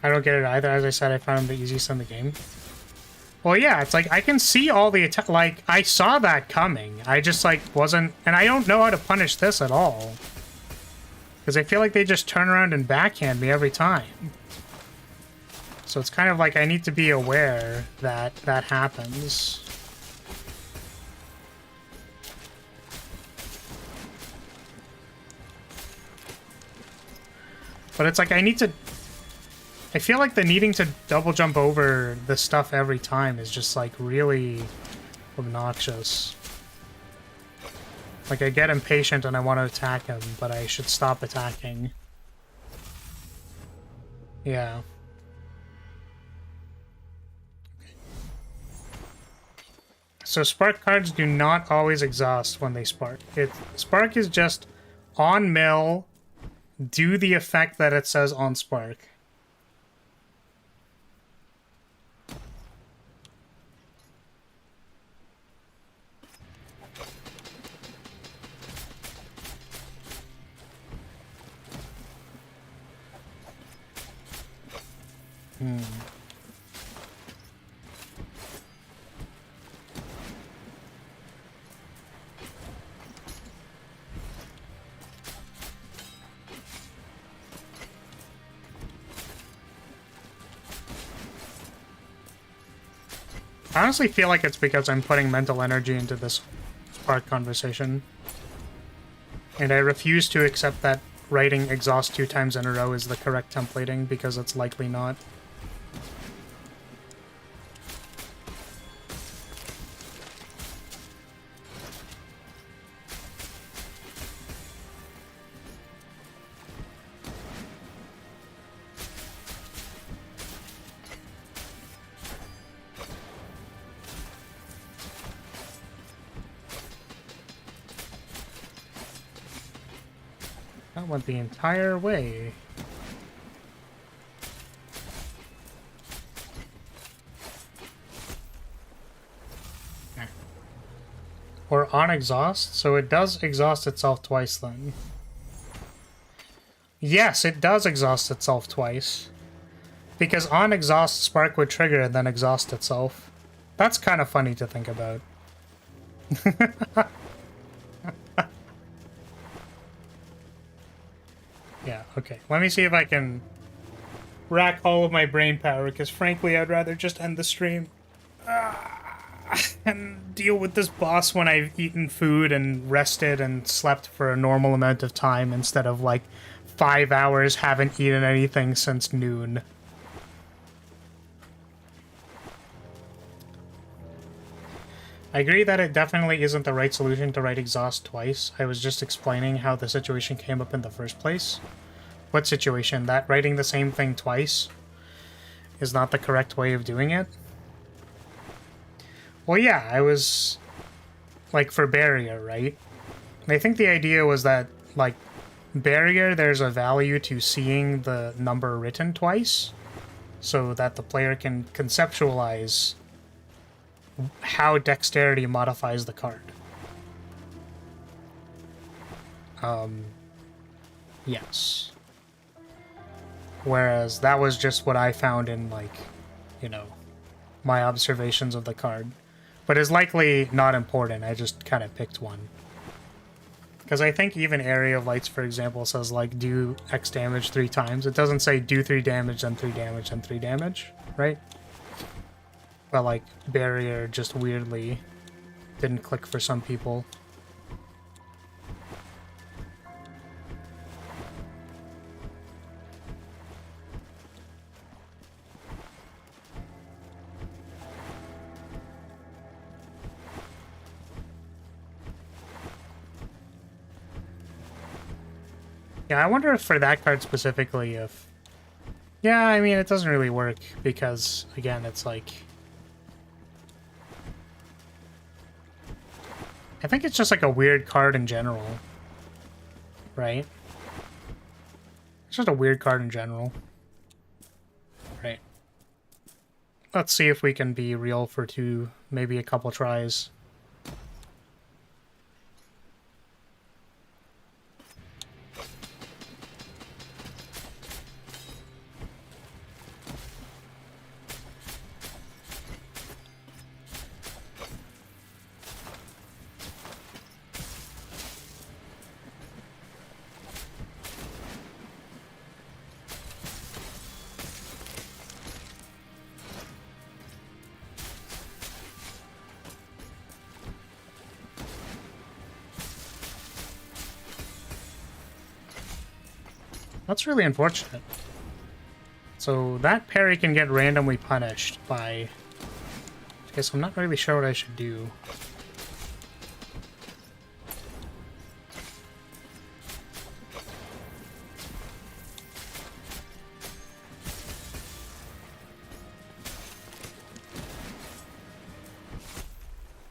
I don't get it either. As I said, I found the easiest in the game. Well, yeah, it's like I can see all the attack. Like, I saw that coming. I just, like, wasn't... And I don't know how to punish this at all. Because I feel like they just turn around and backhand me every time. So it's kind of like I need to be aware that that happens. But it's like I need to I feel like the needing to double jump over the stuff every time is just like really obnoxious. Like I get impatient and I want to attack him, but I should stop attacking. Yeah. So spark cards do not always exhaust when they spark. Spark is just on mill, do the effect that it says on spark. I honestly feel like it's because I'm putting mental energy into this spark conversation. And I refuse to accept that writing exhaust 2 times in a row is the correct templating, because it's likely not. That went the entire way. Or on exhaust, so it does exhaust itself twice then. Yes, it does exhaust itself twice. Because on exhaust, spark would trigger and then exhaust itself. That's kind of funny to think about. Yeah, okay. Let me see if I can rack all of my brain power, because frankly, I'd rather just end the stream. And deal with this boss when I've eaten food and rested and slept for a normal amount of time, instead of like 5 hours haven't eaten anything since noon. I agree that it definitely isn't the right solution to write exhaust twice. I was just explaining how the situation came up in the first place. What situation? That writing the same thing twice is not the correct way of doing it? Well, yeah, I was, like, for barrier, right? I think the idea was that, like, barrier, there's a value to seeing the number written twice, so that the player can conceptualize how dexterity modifies the card. Yes. Whereas that was just what I found in, like, you know, my observations of the card. But is likely not important, I just kind of picked one. Because I think even Area of Lights, for example, says, like, do X damage 3 times. It doesn't say do 3 damage, then 3 damage, then 3 damage, right? But, like, Barrier just weirdly didn't click for some people. Yeah, I wonder if for that card specifically if... Yeah, I mean, it doesn't really work because, again, it's like... I think it's just like a weird card in general. Right? It's just a weird card in general. Right. Let's see if we can be real for maybe a couple tries. That's really unfortunate. So that parry can get randomly punished by... I guess I'm not really sure what I should do.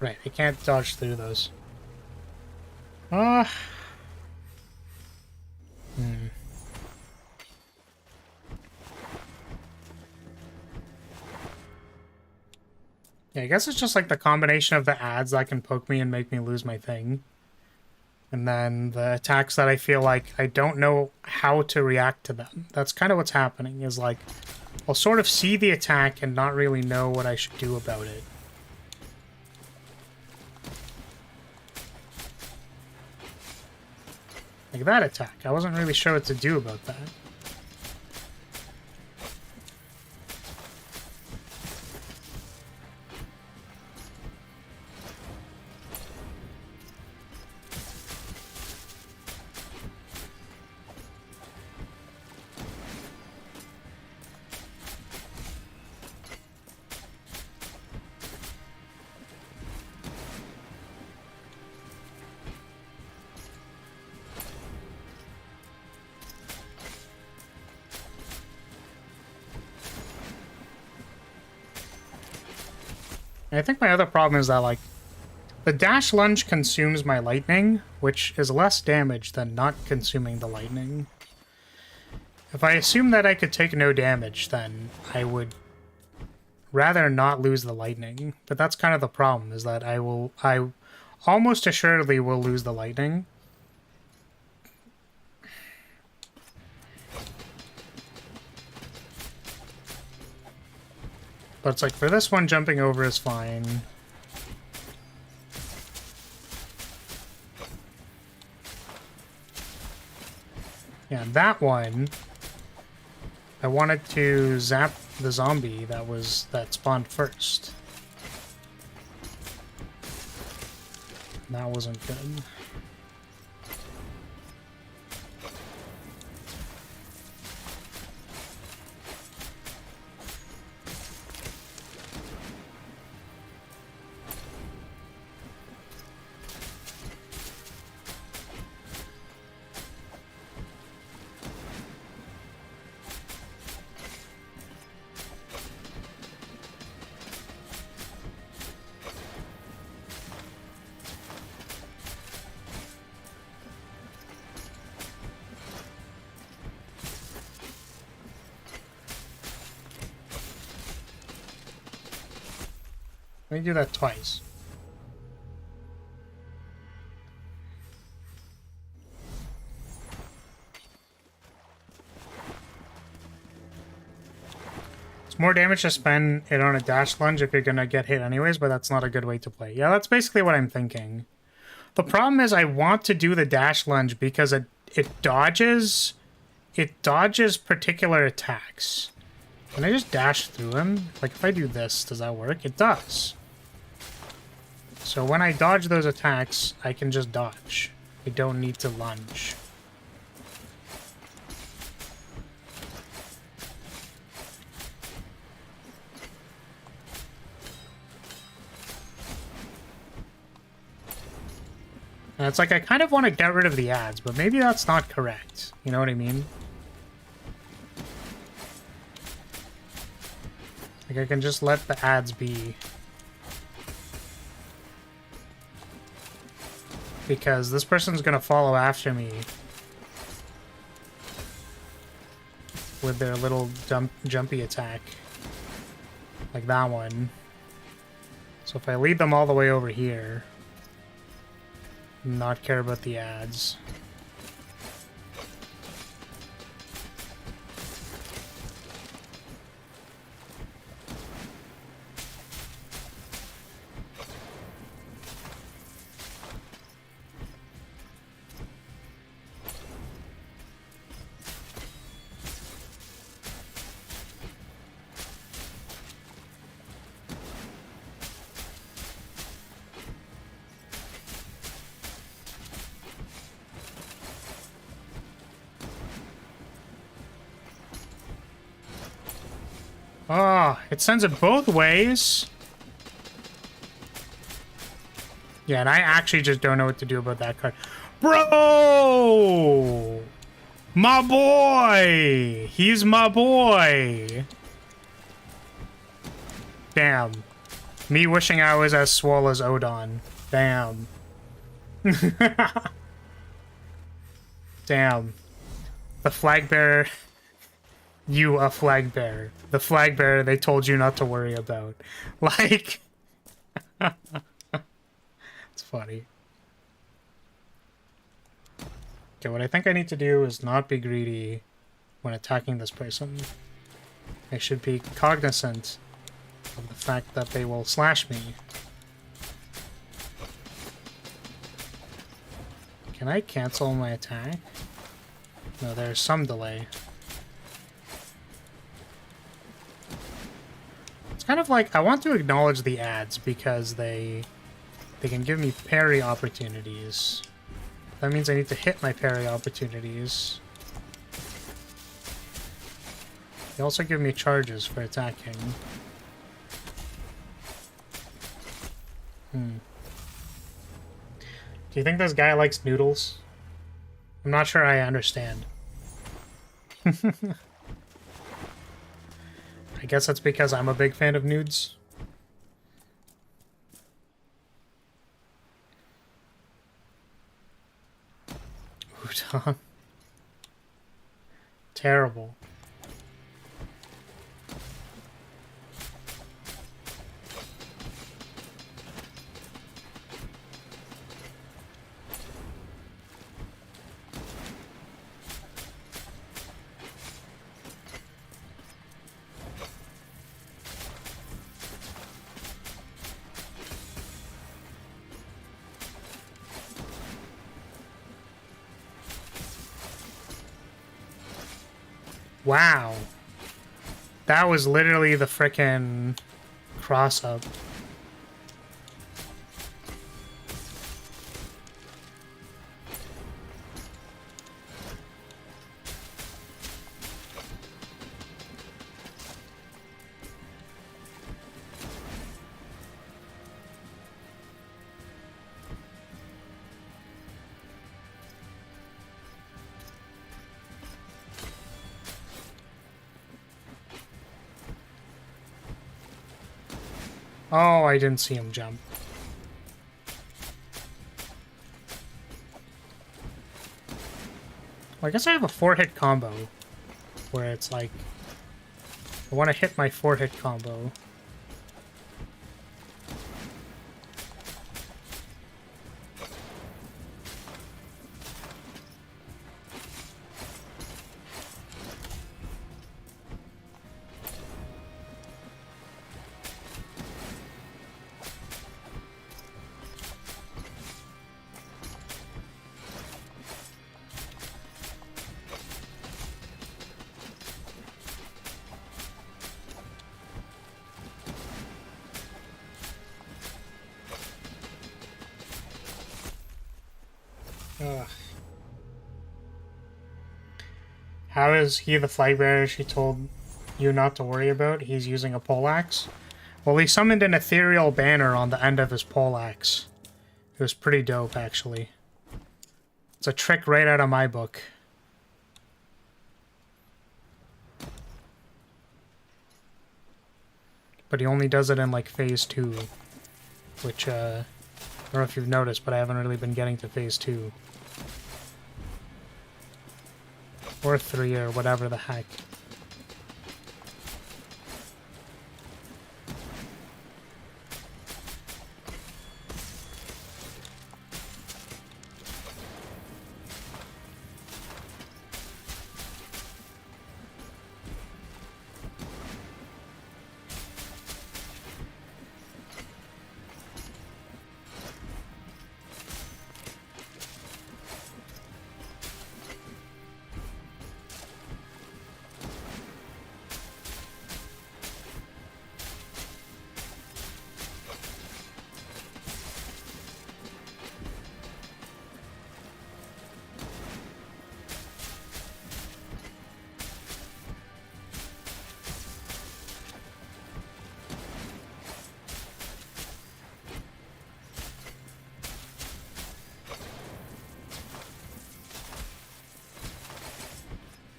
Right, I can't dodge through those. Yeah, I guess it's just like the combination of the ads that can poke me and make me lose my thing. And then the attacks that I feel like I don't know how to react to them. That's kind of what's happening, is like, I'll sort of see the attack and not really know what I should do about it. Like that attack, I wasn't really sure what to do about that. I think my other problem is that, like, the dash lunge consumes my lightning, which is less damage than not consuming the lightning. If I assume that I could take no damage, then I would rather not lose the lightning. But that's kind of the problem, is that I almost assuredly will lose the lightning. But it's like, for this one, jumping over is fine. Yeah, that one, I wanted to zap the zombie that spawned first. That wasn't good. Let me do that twice. It's more damage to spend it on a dash lunge if you're gonna get hit anyways, but that's not a good way to play. Yeah, that's basically what I'm thinking. The problem is I want to do the dash lunge because it dodges particular attacks. Can I just dash through him? Like, if I do this, does that work? It does. So when I dodge those attacks, I can just dodge. I don't need to lunge. And it's like, I kind of want to get rid of the ads, but maybe that's not correct. You know what I mean? Like, I can just let the ads be. Because this person's gonna follow after me with their little jumpy attack. Like that one. So if I lead them all the way over here, not care about the ads. Oh, it sends it both ways. Yeah, and I actually just don't know what to do about that card. Bro! My boy! He's my boy! Damn. Me wishing I was as swole as Odon. Damn. Damn. The flag bearer. You a flag bearer. The flag bearer they told you not to worry about. Like... It's funny. Okay, what I think I need to do is not be greedy when attacking this person. I should be cognizant of the fact that they will slash me. Can I cancel my attack? No, there's some delay. It's kind of like, I want to acknowledge the ads because they can give me parry opportunities. That means I need to hit my parry opportunities. They also give me charges for attacking. Do you think this guy likes noodles? I'm not sure I understand. I guess that's because I'm a big fan of nudes. Udon. Terrible. Wow. That was literally the frickin' cross-up. Oh, I didn't see him jump. Well, I guess I have a 4-hit combo where it's like I want to hit my 4-hit combo. Ugh. How is he the flag bearer she told you not to worry about? He's using a poleaxe? Well, he summoned an ethereal banner on the end of his poleaxe. It was pretty dope, actually. It's a trick right out of my book. But he only does it in, like, Phase 2. Which, I don't know if you've noticed, but I haven't really been getting to Phase 2. Or 3, or whatever the heck.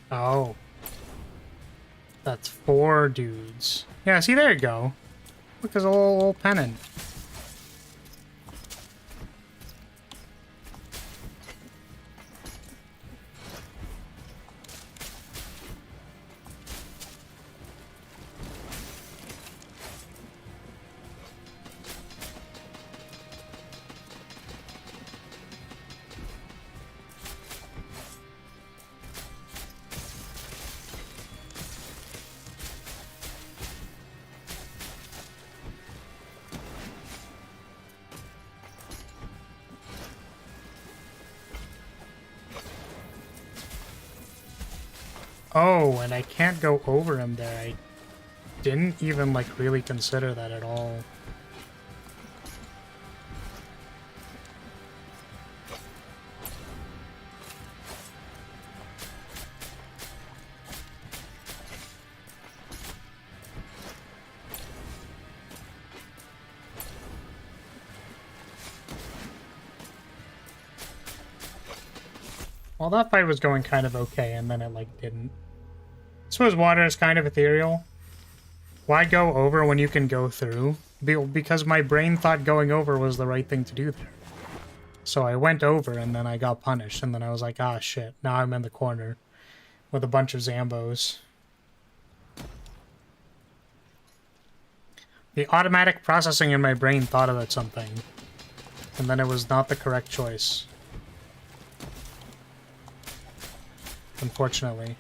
Oh. That's 4 dudes. Yeah, see, there you go. Look, there's a little pennant. Oh, and I can't go over him there. I didn't even, like, really consider that at all. Well, that fight was going kind of okay, and then it, like, didn't. I suppose water is kind of ethereal. Why go over when you can go through? Because my brain thought going over was the right thing to do there. So I went over, and then I got punished, and then I was like, ah, shit, now I'm in the corner with a bunch of Zambos. The automatic processing in my brain thought about something, and then it was not the correct choice. Unfortunately.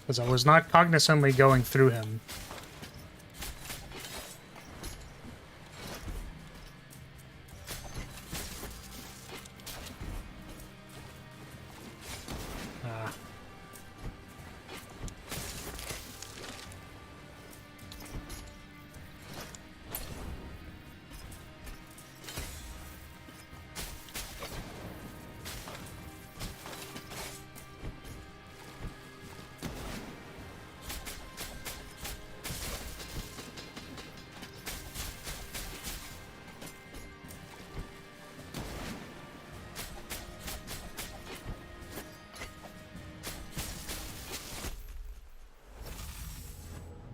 Because I was not cognizantly going through him. Ah.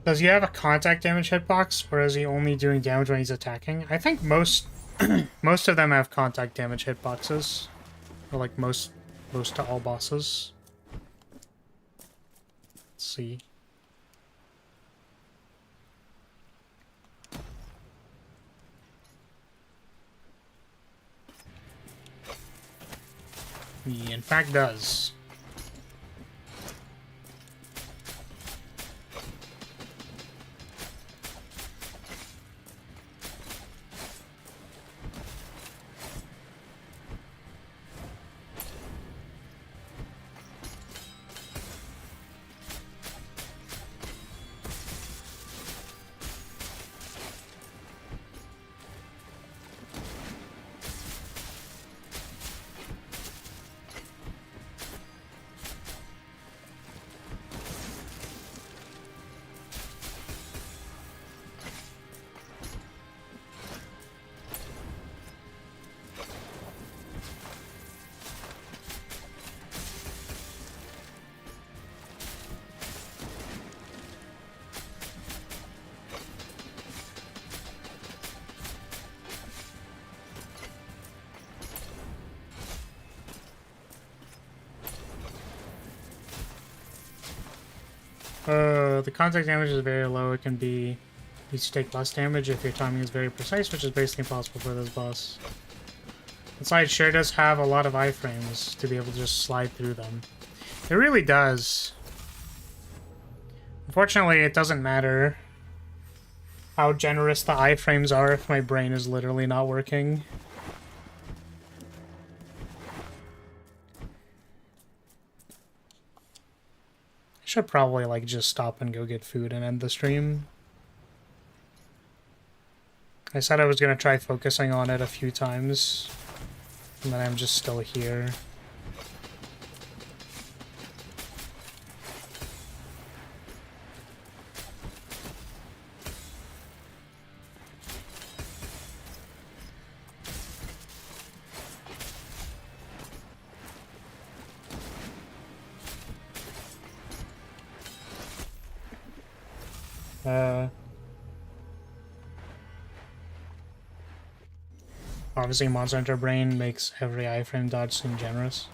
Does he have a contact damage hitbox, or is he only doing damage when he's attacking? I think most most of them have contact damage hitboxes, or like most to all bosses. Let's see. He in fact does. The contact damage is very low. It can be used to take less damage if your timing is very precise, which is basically impossible for this boss. Inside sure does have a lot of iframes to be able to just slide through them. It really does. Unfortunately, it doesn't matter how generous the iframes are if my brain is literally not working. Should probably like just stop and go get food and end the stream. I said I was gonna try focusing on it a few times, and then I'm just still here. Obviously, Monster Hunter Brain makes every iframe dodge seem generous.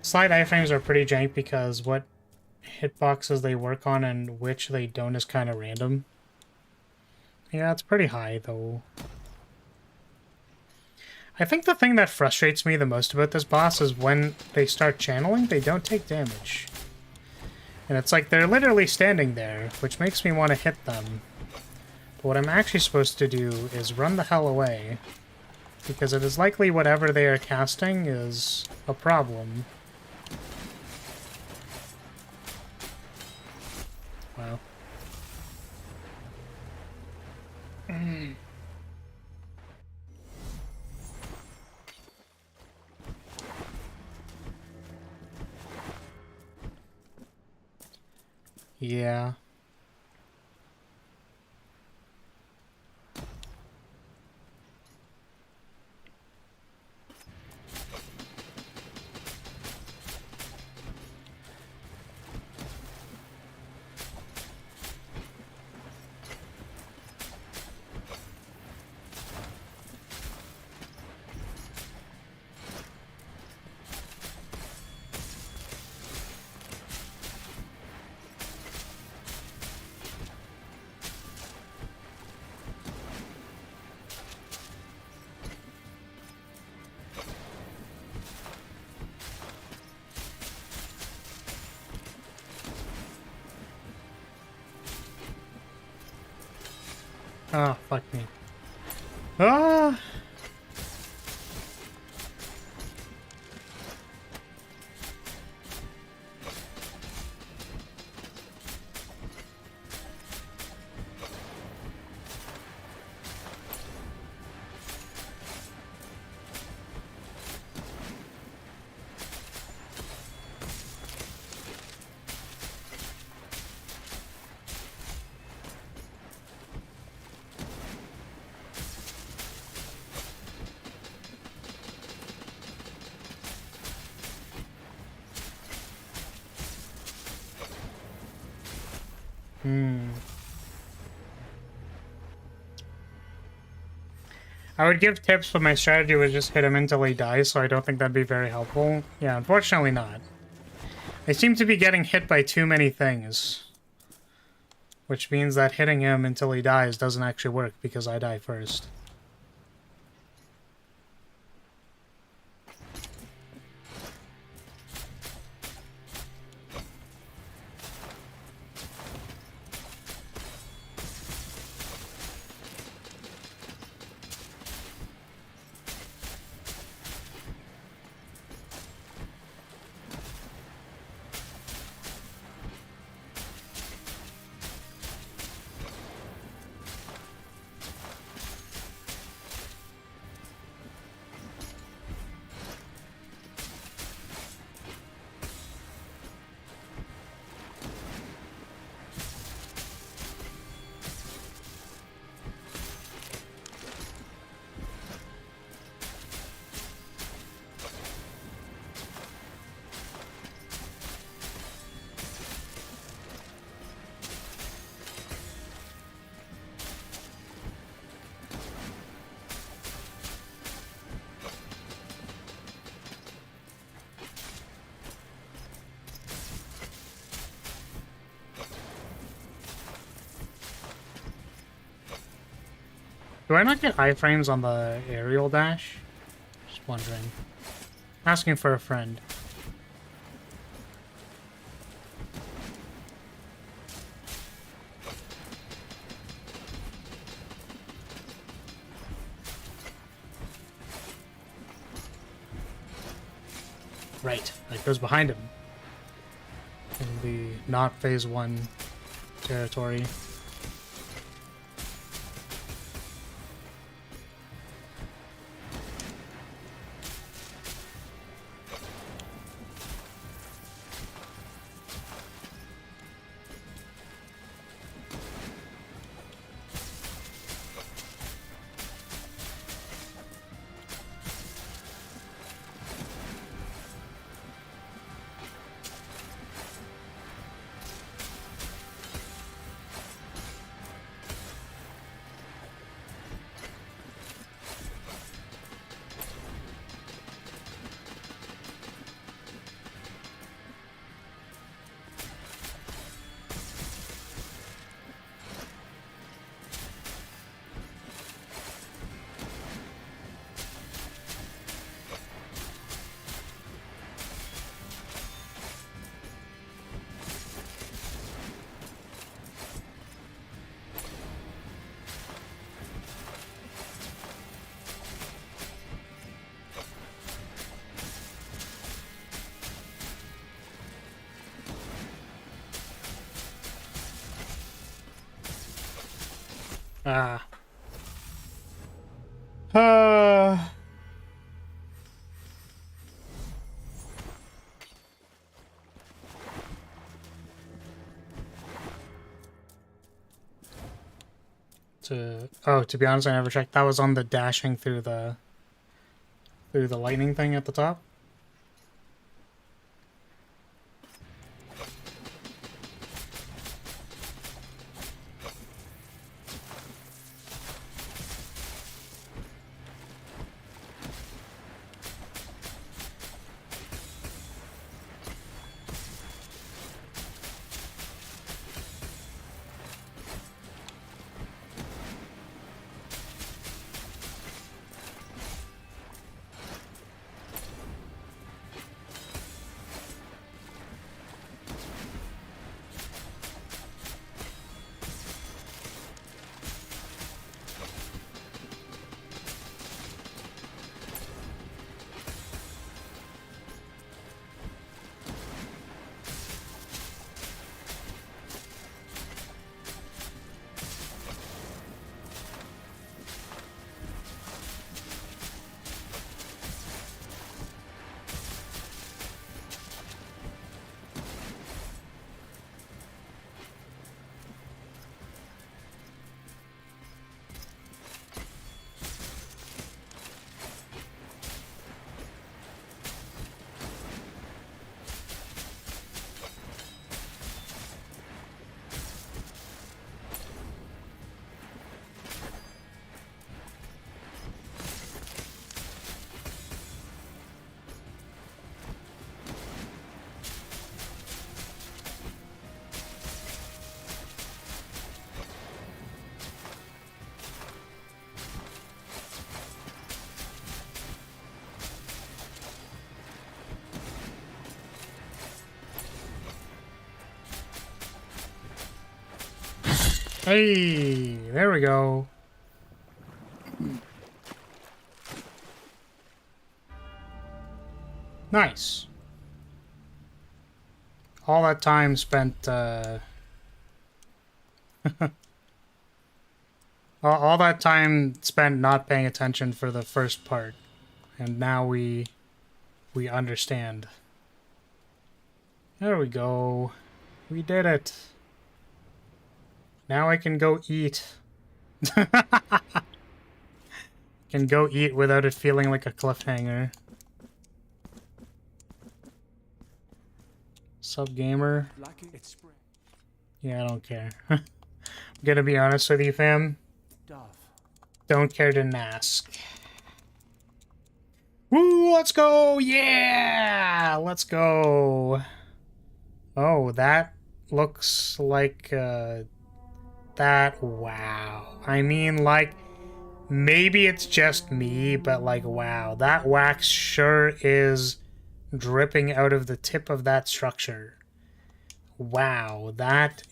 Slide iframes are pretty jank because what hitboxes they work on and which they don't is kind of random. Yeah, it's pretty high, though. I think the thing that frustrates me the most about this boss is when they start channeling, they don't take damage. And it's like they're literally standing there, which makes me want to hit them. But what I'm actually supposed to do is run the hell away, because it is likely whatever they are casting is a problem. Wow. Yeah. Oh, fuck me. Ah! I would give tips, but my strategy was just hit him until he dies, so I don't think that'd be very helpful. Yeah, unfortunately not. I seem to be getting hit by too many things. Which means that hitting him until he dies doesn't actually work, because I die first. Do I not get iframes on the aerial dash? Just wondering. Asking for a friend. Right, that goes behind him. In the not phase 1 territory. Ah. Uh... To be honest, I never checked. That was on the dashing through the lightning thing at the top. Hey, there we go. Nice. All that time spent, all that time spent not paying attention for the first part, and now we understand. There we go. We did it. Now I can go eat. Can go eat without it feeling like a cliffhanger. Sub gamer. Yeah, I don't care. I'm gonna be honest with you, fam. Don't care to ask. Woo, let's go! Yeah! Let's go! Oh, that looks like, that, wow. I mean, like, maybe it's just me, but, like, wow. That wax sure is dripping out of the tip of that structure. Wow, that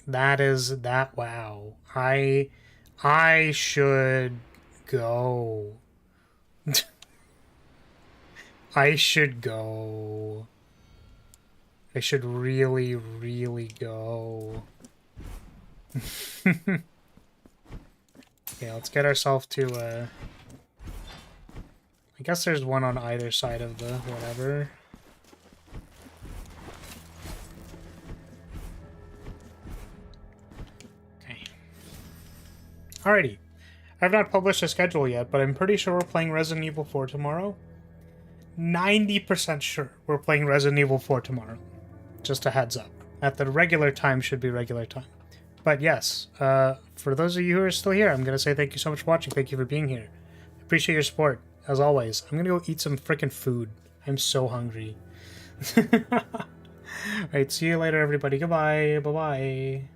wow. I should go. I should go. I should really, really go. Okay, let's get ourselves to, I guess there's one on either side of the whatever. Okay. Alrighty. I've not published a schedule yet, but I'm pretty sure we're playing Resident Evil 4 tomorrow. 90% sure we're playing Resident Evil 4 tomorrow. Just a heads up. At the regular time should be regular time. But yes, for those of you who are still here, I'm going to say thank you so much for watching. Thank you for being here. Appreciate your support, as always. I'm going to go eat some freaking food. I'm so hungry. Alright, see you later, everybody. Goodbye. Bye-bye.